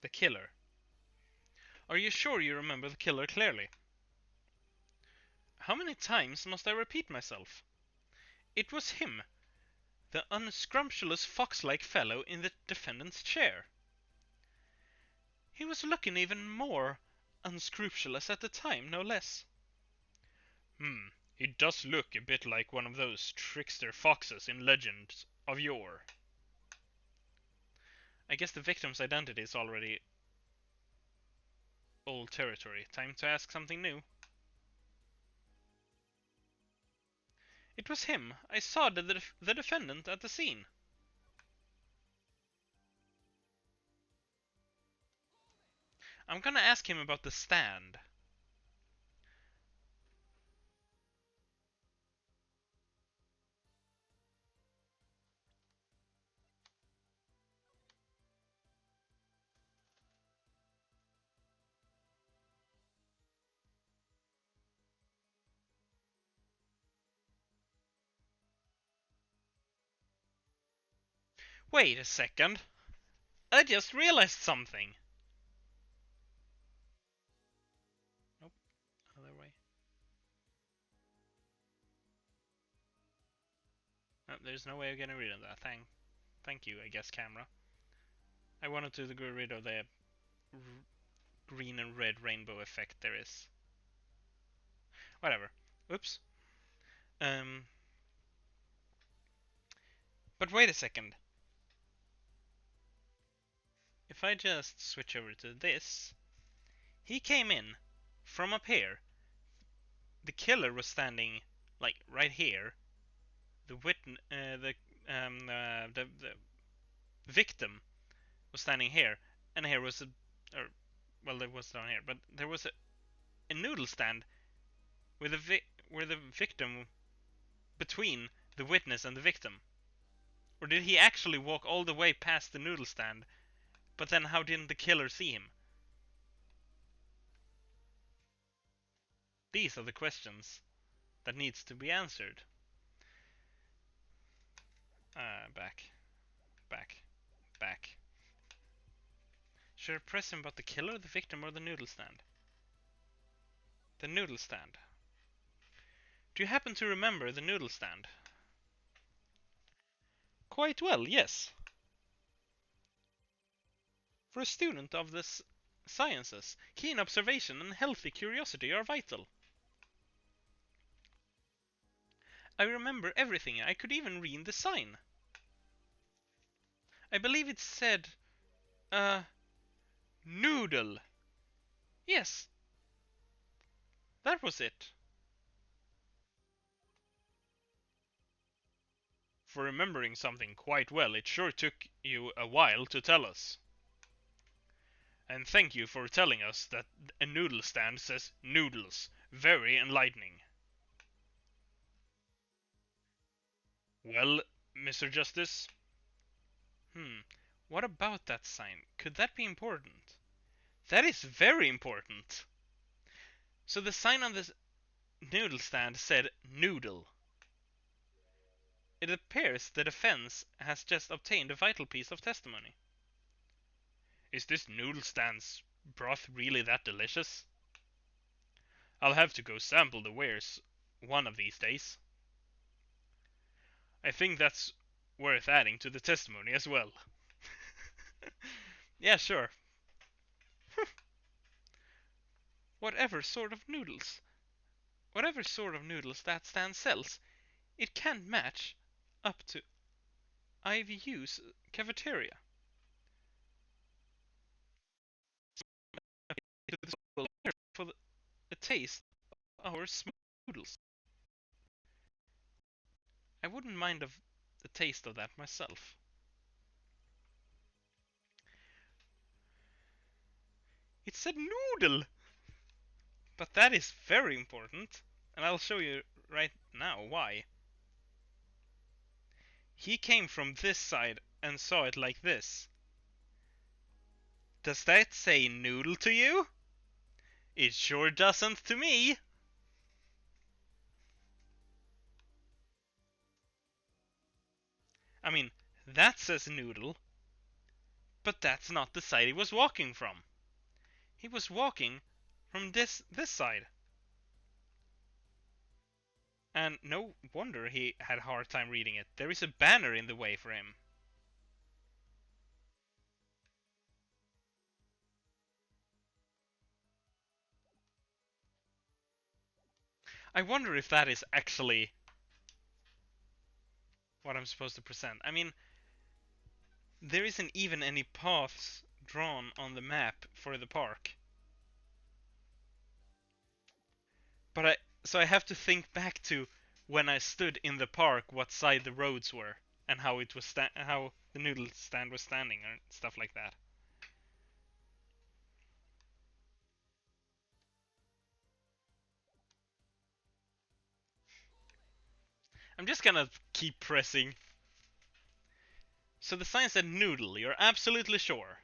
The killer. Are you sure you remember the killer clearly? How many times must I repeat myself? It was him, the unscrumptious fox-like fellow in the defendant's chair. He was looking even more unscrupulous at the time, no less. He does look a bit like one of those trickster foxes in legends of yore. I guess the victim's identity is already old territory. Time to ask something new. It was him. I saw the defendant at the scene. I'm gonna ask him about the stand. Wait a second. I just realized something. Nope. Other way. No, there's no way of getting rid of that. Thank you, I guess, camera. I wanted to get rid of the green and red rainbow effect there is. Whatever. Oops. But wait a second. If I just switch over to this, he came in from up here. The killer was standing like right here. The victim was standing here, and here was well, it was down here, but there was a noodle stand with where the victim between the witness and the victim. Or did he actually walk all the way past the noodle stand? But then how didn't the killer see him? These are the questions that needs to be answered. Back. Should I press him about the killer, the victim, or the noodle stand? The noodle stand. Do you happen to remember the noodle stand? Quite well, yes. For a student of the sciences, keen observation and healthy curiosity are vital. I remember everything. I could even read the sign. I believe it said, noodle. Yes, that was it. For remembering something quite well, it sure took you a while to tell us. And thank you for telling us that a noodle stand says noodles. Very enlightening. Well, Mr. Justice? What about that sign? Could that be important? That is very important. So the sign on the noodle stand said noodle. It appears the defense has just obtained a vital piece of testimony. Is this noodle stand's broth really that delicious? I'll have to go sample the wares one of these days. I think that's worth adding to the testimony as well. Yeah, sure. Whatever sort of noodles. Whatever sort of noodles that stand sells, it can't match up to IVU's cafeteria. For the taste of our noodles. I wouldn't mind of the taste of that myself. It said noodle! But that is very important, and I'll show you right now why. He came from this side and saw it like this. Does that say noodle to you? It sure doesn't to me. I mean, that says noodle, but that's not the side he was walking from. He was walking from this side. And no wonder he had a hard time reading it. There is a banner in the way for him. I wonder if that is actually what I'm supposed to present. I mean, there isn't even any paths drawn on the map for the park. So I have to think back to when I stood in the park, what side the roads were, and how it was how the noodle stand was standing, or stuff like that. I'm just gonna keep pressing. So the sign said noodle. You're absolutely sure?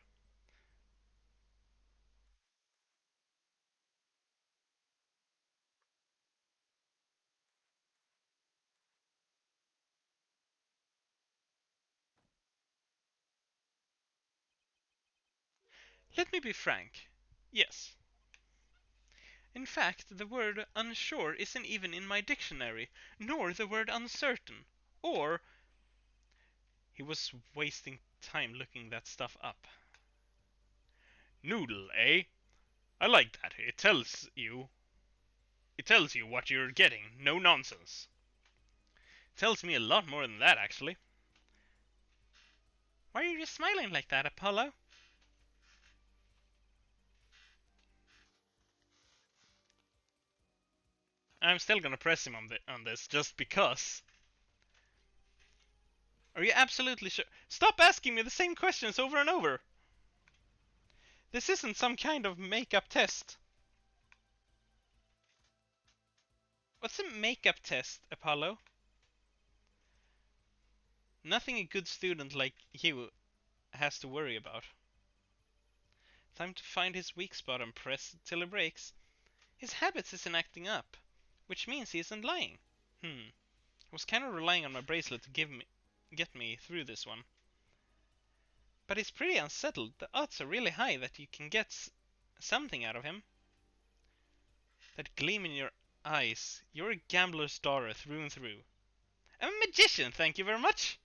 Let me be frank. Yes. In fact, the word unsure isn't even in my dictionary, nor the word uncertain. Or he was wasting time looking that stuff up. Noodle, eh? I like that. It tells you what you're getting. No nonsense. Tells me a lot more than that, actually. Why are you smiling like that, Apollo? I'm still gonna press him on this just because. Are you absolutely sure? Stop asking me the same questions over and over. This isn't some kind of makeup test. What's a makeup test, Apollo? Nothing a good student like you has to worry about. Time to find his weak spot and press till he breaks. His habits isn't acting up, which means he isn't lying. I was kind of relying on my bracelet to get me through this one. But he's pretty unsettled. The odds are really high that you can get something out of him. That gleam in your eyes. You're a gambler's daughter through and through. I'm a magician, thank you very much.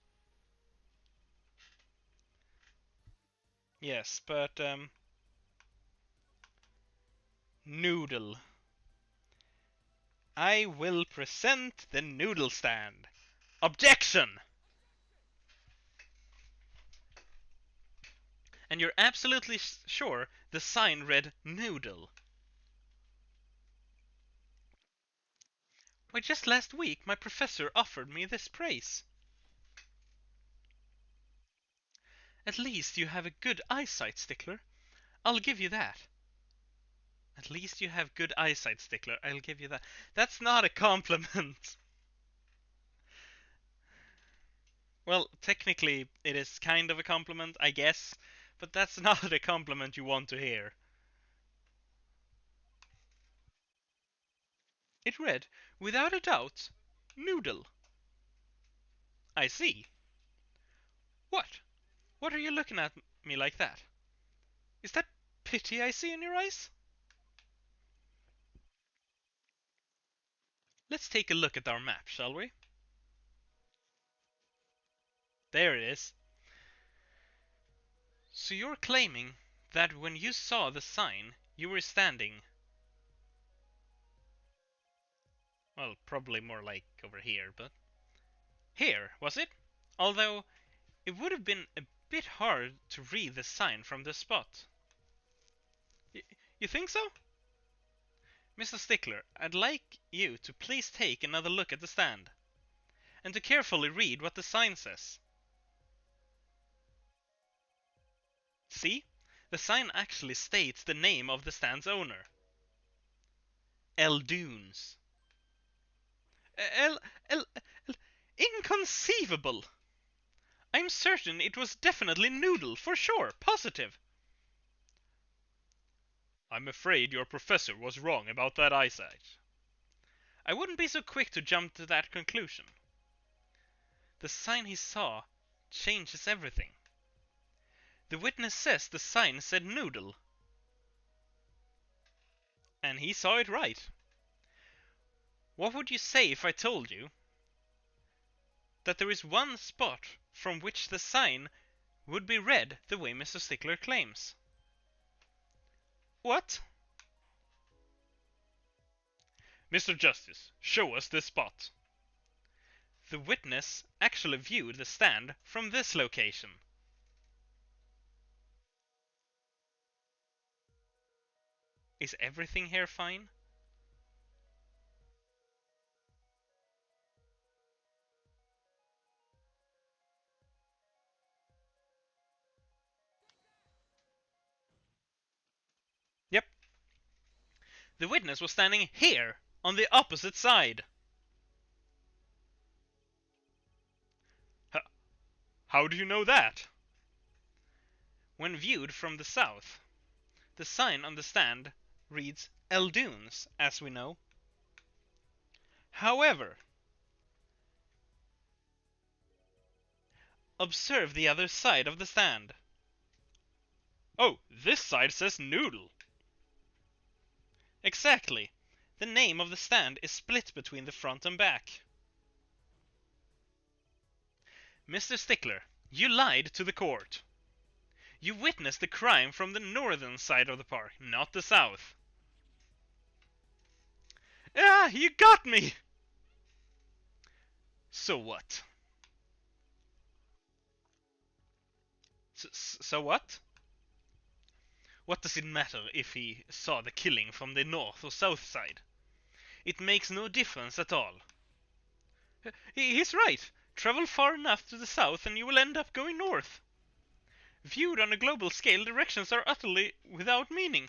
Yes, but noodle. I will present the noodle stand. Objection! And you're absolutely sure the sign read noodle. Why, just last week my professor offered me this praise. At least you have a good eyesight, Stickler. I'll give you that. At least you have good eyesight, Stickler. I'll give you that. That's not a compliment. Well, technically, it is kind of a compliment, I guess, but that's not a compliment you want to hear. It read, without a doubt, noodle. I see. What? What are you looking at me like that? Is that pity I see in your eyes? Let's take a look at our map, shall we? There it is. So you're claiming that when you saw the sign, you were standing... Well, probably more like over here, but... Here, was it? Although, it would have been a bit hard to read the sign from this spot. You think so? Mr. Stickler, I'd like you to please take another look at the stand, and to carefully read what the sign says. See? The sign actually states the name of the stand's owner. Eldunes. El, el, el, inconceivable! I'm certain it was definitely Noodle, for sure, positive. I'm afraid your professor was wrong about that eyesight. I wouldn't be so quick to jump to that conclusion. The sign he saw changes everything. The witness says the sign said Noodle. And he saw it right. What would you say if I told you that there is one spot from which the sign would be read the way Mr. Stickler claims? What? Mr. Justice, show us this spot. The witness actually viewed the stand from this location. Is everything here fine? Yep. The witness was standing here, on the opposite side. How do you know that? When viewed from the south, the sign on the stand reads Eldunes, as we know. However, observe the other side of the stand. Oh, this side says Noodle. Exactly. The name of the stand is split between the front and back. Mr. Stickler, you lied to the court. You witnessed the crime from the northern side of the park, not the south. Ah, you got me! So what? So what? What does it matter if he saw the killing from the north or south side? It makes no difference at all. He's right. Travel far enough to the south and you will end up going north. Viewed on a global scale, directions are utterly without meaning.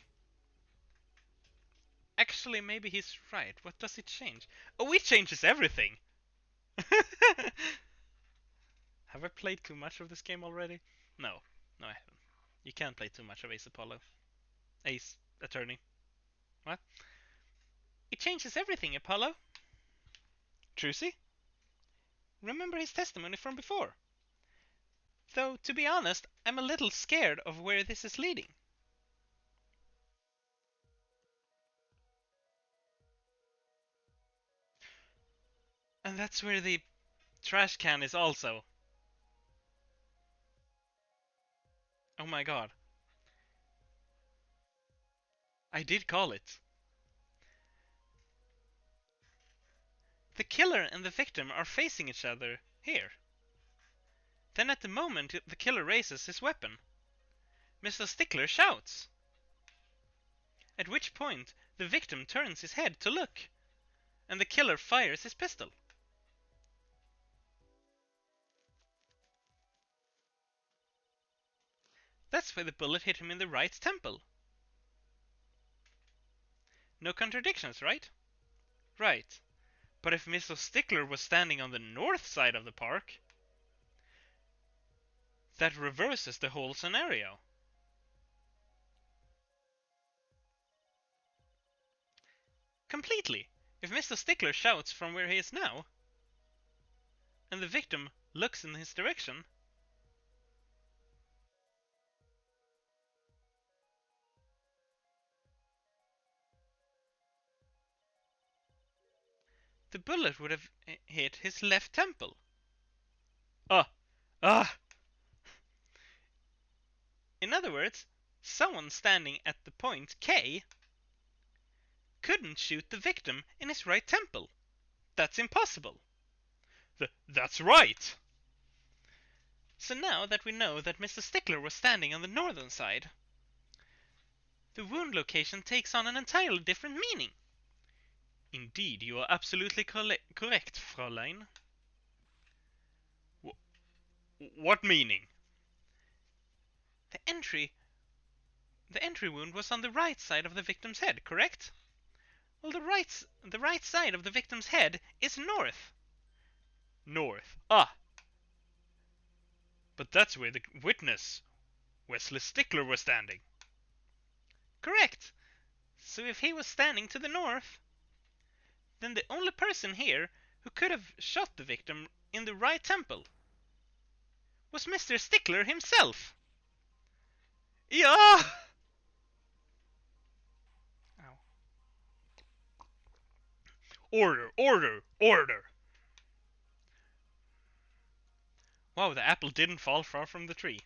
Actually, maybe he's right. What does it change? Oh, it changes everything! Have I played too much of this game already? No. No, I haven't. You can't play too much of Ace Apollo. Ace Attorney. What? It changes everything, Apollo. Trucy? Remember his testimony from before. Though, to be honest, I'm a little scared of where this is leading. And that's where the trash can is also. Oh my god. I did call it. The killer and the victim are facing each other here. Then at the moment the killer raises his weapon, Mr. Stickler shouts. At which point the victim turns his head to look, and the killer fires his pistol. That's where the bullet hit him in the right temple. No contradictions, right? Right. But if Mr. Stickler was standing on the north side of the park, That reverses the whole scenario. Completely. If Mr. Stickler shouts from where he is now, and the victim looks in his direction, the bullet would have hit his left temple. Ah! Ah! In other words, someone standing at the point K couldn't shoot the victim in his right temple. That's impossible. That's right! So now that we know that Mr. Stickler was standing on the northern side, the wound location takes on an entirely different meaning. Indeed, you are absolutely correct, Fräulein. What meaning? The entry wound was on the right side of the victim's head, correct? Well, the right side of the victim's head is north. North. Ah! But that's where the witness, Wesley Stickler, was standing. Correct. So if he was standing to the north, then the only person here who could have shot the victim in the right temple was Mr. Stickler himself. Yeah! Ow. Order, order, order! Wow, the apple didn't fall far from the tree.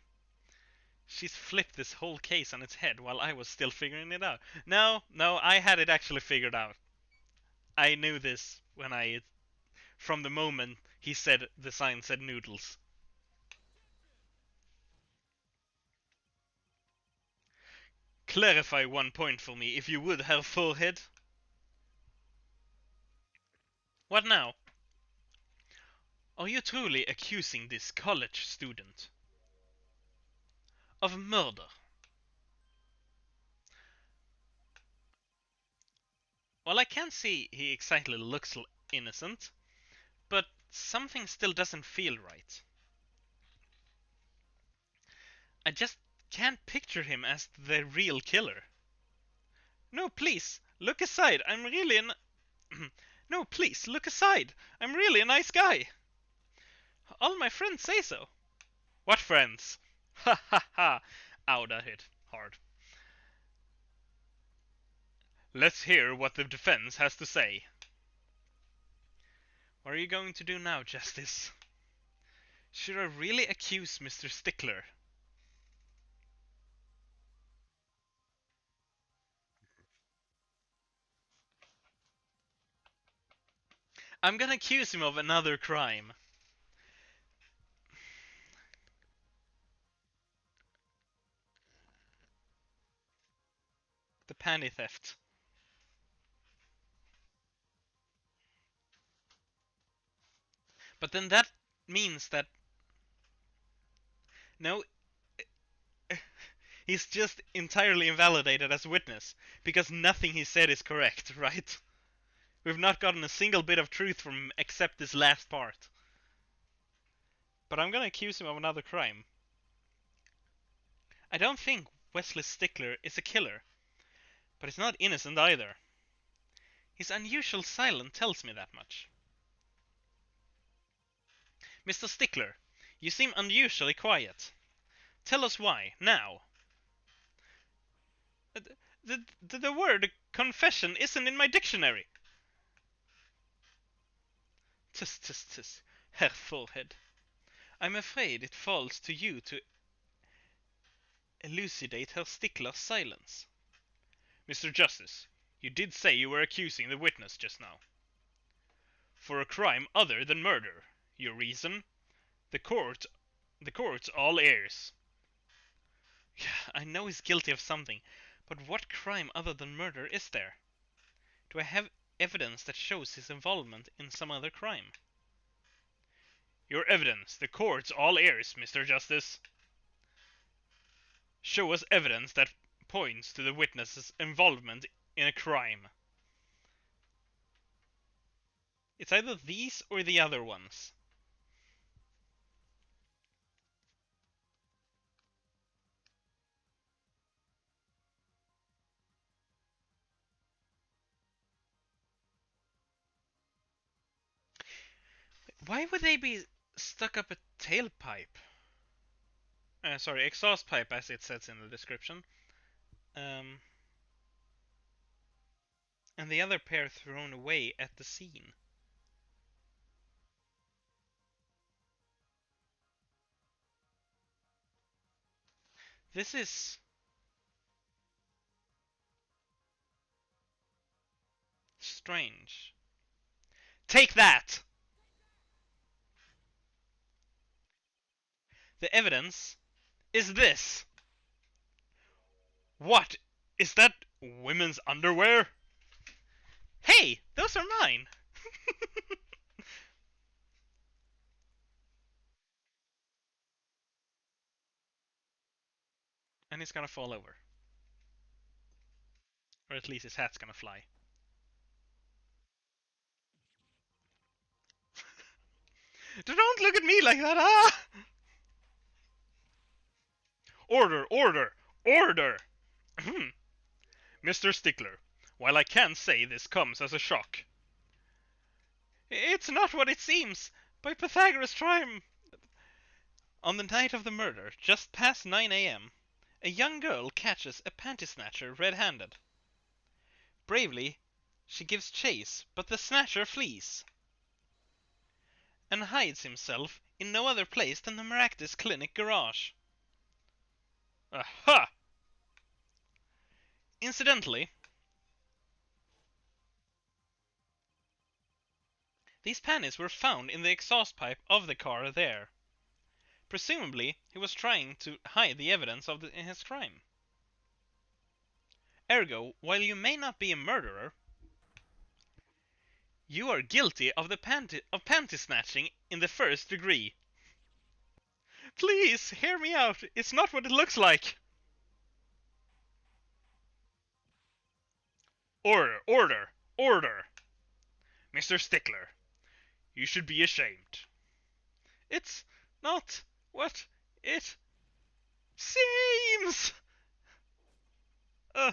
She's flipped this whole case on its head while I was still figuring it out. No, I had it actually figured out. I knew this from the moment the sign said noodles. Clarify one point for me, if you would, Herr Forehead. What now? Are you truly accusing this college student of murder? Well, I can see he exactly looks innocent, but something still doesn't feel right. I just can't picture him as the real killer. No, please, look aside. I'm really an... No, please, look aside. I'm really a nice guy. All my friends say so. What friends? Ha ha ha. Ow, that hit hard. Let's hear what the defense has to say. What are you going to do now, Justice? Should I really accuse Mr. Stickler? I'm gonna accuse him of another crime. The panty theft. But then that means that... No, he's just entirely invalidated as a witness, because nothing he said is correct, right? We've not gotten a single bit of truth from him except this last part. But I'm gonna accuse him of another crime. I don't think Wesley Stickler is a killer, but he's not innocent either. His unusual silence tells me that much. Mr. Stickler, you seem unusually quiet. Tell us why, now. The word confession isn't in my dictionary. Tis, Herr Forehead. I'm afraid it falls to you to elucidate Herr Stickler's silence. Mr. Justice, you did say you were accusing the witness just now. For a crime other than murder. Your reason? The court's all ears. I know he's guilty of something, but what crime other than murder is there? Do I have evidence that shows his involvement in some other crime? Your evidence, the court's all ears, Mr. Justice. Show us evidence that points to the witness's involvement in a crime. It's either these or the other ones. Why would they be stuck up a tailpipe? Sorry, exhaust pipe, as it says in the description. Um, and the other pair thrown away at the scene. This is strange. Take that! The evidence is this. What? Is that women's underwear? Hey, those are mine! And he's gonna fall over. Or at least his hat's gonna fly. Don't look at me like that, ah! Order, order, order! Mr. Stickler, while I can't say this comes as a shock, it's not what it seems. By Pythagoras' triumph. On the night of the murder, just past 9 a.m., a young girl catches a panty snatcher red-handed. Bravely, she gives chase, but the snatcher flees and hides himself in no other place than the Maractus Clinic garage. Aha! Incidentally, these panties were found in the exhaust pipe of the car there. Presumably, he was trying to hide the evidence of his crime. Ergo, while you may not be a murderer, you are guilty of panty snatching in the first degree. Please, hear me out. It's not what it looks like. Order, order, order. Mr. Stickler, you should be ashamed. It's not what it seems. Uh.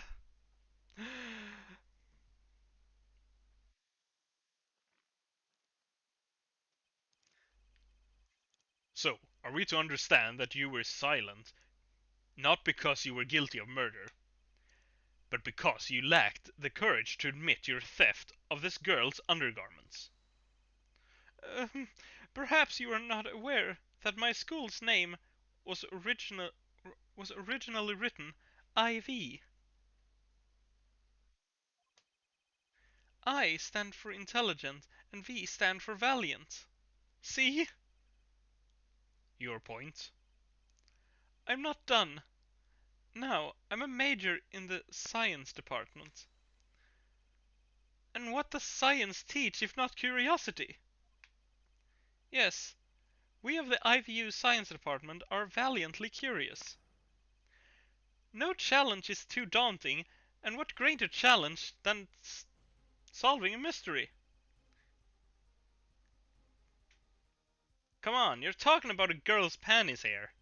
So, are we to understand that you were silent, not because you were guilty of murder, but because you lacked the courage to admit your theft of this girl's undergarments? Perhaps you are not aware that my school's name was originally written IV. I stand for intelligent and V stand for valiant. See? Your point? I'm not done. Now, I'm a major in the science department. And what does science teach if not curiosity? Yes, we of the IVU science department are valiantly curious. No challenge is too daunting, and what greater challenge than solving a mystery? Come on, you're talking about a girl's panties here.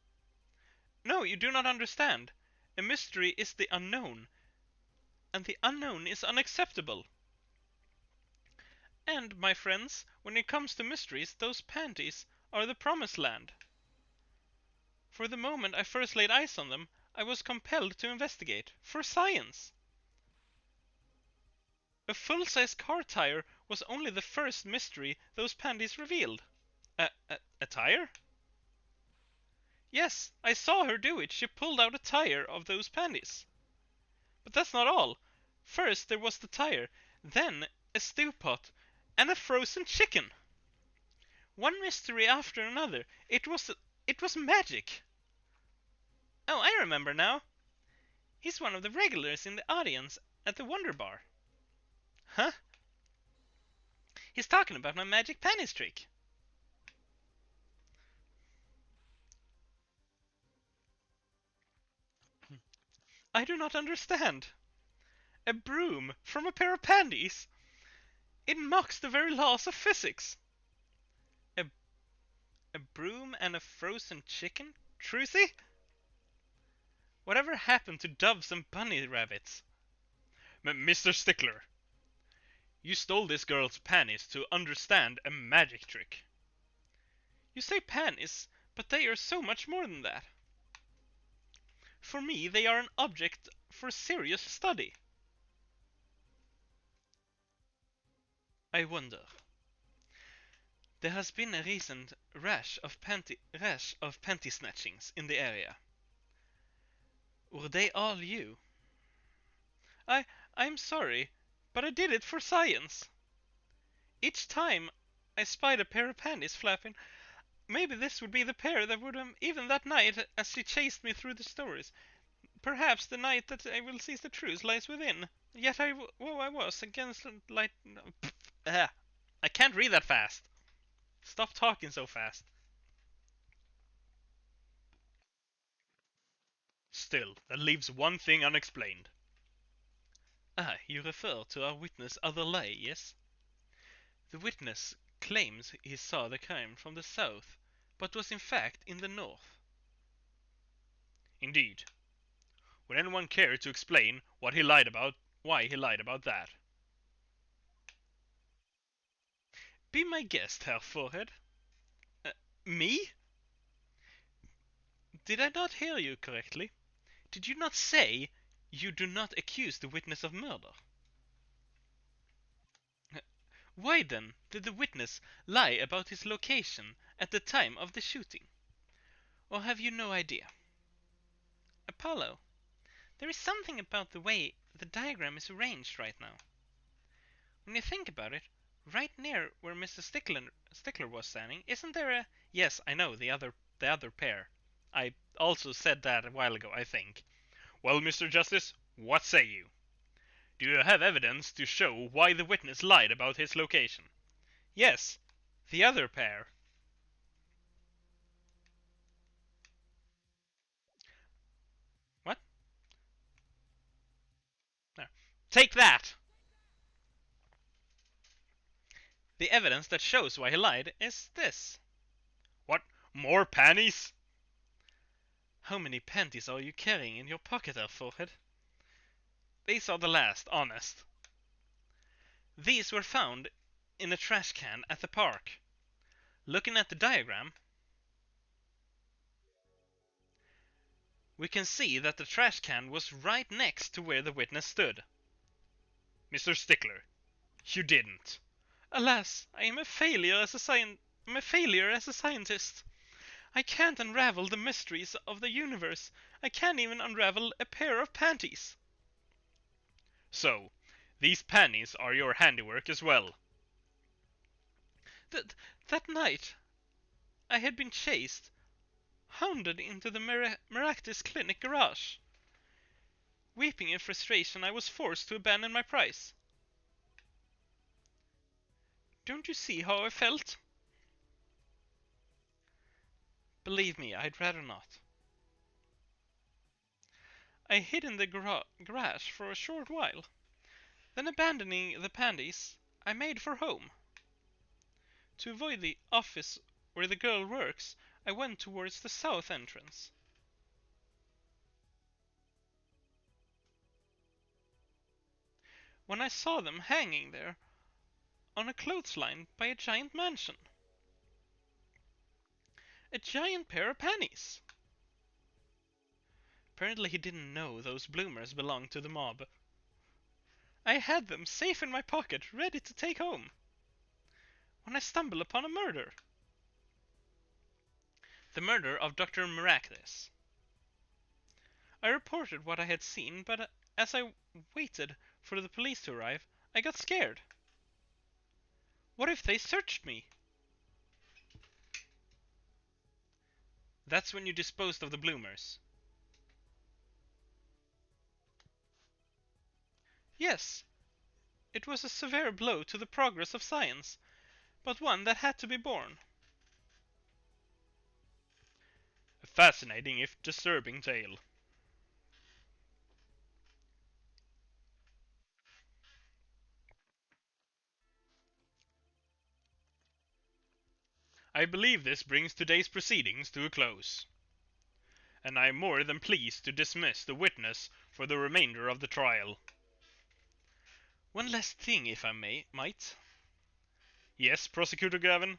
No, you do not understand. A mystery is the unknown, and the unknown is unacceptable. And, my friends, when it comes to mysteries, those panties are the promised land. For the moment I first laid eyes on them, I was compelled to investigate. For science! A full-size car tire was only the first mystery those panties revealed. A tire? Yes, I saw her do it. She pulled out a tire of those panties. But that's not all. First there was the tire, then a stew pot, and a frozen chicken. One mystery after another. It was magic. Oh, I remember now. He's one of the regulars in the audience at the Wonder Bar. Huh? He's talking about my magic panties trick. I do not understand. A broom from a pair of panties? It mocks the very laws of physics. A, a broom and a frozen chicken? Trucy? Whatever happened to doves and bunny rabbits? Mr. Stickler, you stole this girl's panties to understand a magic trick. You say panties, but they are so much more than that. For me, they are an object for serious study. I wonder. There has been a recent rash of panty snatchings in the area. Were they all you? I'm sorry, but I did it for science. Each time I spied a pair of panties flapping, maybe this would be the pair that would even that night as she chased me through the stories. Perhaps the night that I will seize the truth lies within. Yet I was against the light. I can't read that fast. Stop talking so fast. Still, that leaves one thing unexplained. Ah, you refer to our witness other lie, yes? The witness claims he saw the crime from the south, but was in fact in the north. Indeed. Would anyone care to explain what he lied about, why he lied about that? Be my guest, Herr Forehead. Me? Did I not hear you correctly? Did you not say you do not accuse the witness of murder? Why then did the witness lie about his location at the time of the shooting? Or have you no idea? Apollo, there is something about the way the diagram is arranged right now. When you think about it, right near where Mr. Stickler was standing, isn't there a... Yes, I know, the other pair. I also said that a while ago, I think. Well, Mr. Justice, what say you? Do you have evidence to show why the witness lied about his location? Yes, the other pair. What? No. Take that! The evidence that shows why he lied is this. What? More panties? How many panties are you carrying in your pocket, Herr Forehead? These are the last, honest. These were found in a trash can at the park. Looking at the diagram, we can see that the trash can was right next to where the witness stood. Mr. Stickler, you didn't. Alas, I am a failure as a scientist. I can't unravel the mysteries of the universe. I can't even unravel a pair of panties. So, these panties are your handiwork as well. That night, I had been chased, hounded into the Maractus Clinic garage. Weeping in frustration, I was forced to abandon my prize. Don't you see how I felt? Believe me, I'd rather not. I hid in the garage for a short while. Then abandoning the panties, I made for home. To avoid the office where the girl works, I went towards the south entrance. When I saw them hanging there on a clothesline by a giant mansion. A giant pair of panties! Apparently he didn't know those bloomers belonged to the mob. I had them safe in my pocket, ready to take home. When I stumbled upon a murder. The murder of Dr. Maractus. I reported what I had seen, but as I waited for the police to arrive, I got scared. What if they searched me? That's when you disposed of the bloomers. Yes, it was a severe blow to the progress of science, but one that had to be borne. A fascinating if disturbing tale. I believe this brings today's proceedings to a close, and I am more than pleased to dismiss the witness for the remainder of the trial. One last thing, if I might. Yes, Prosecutor Gavin?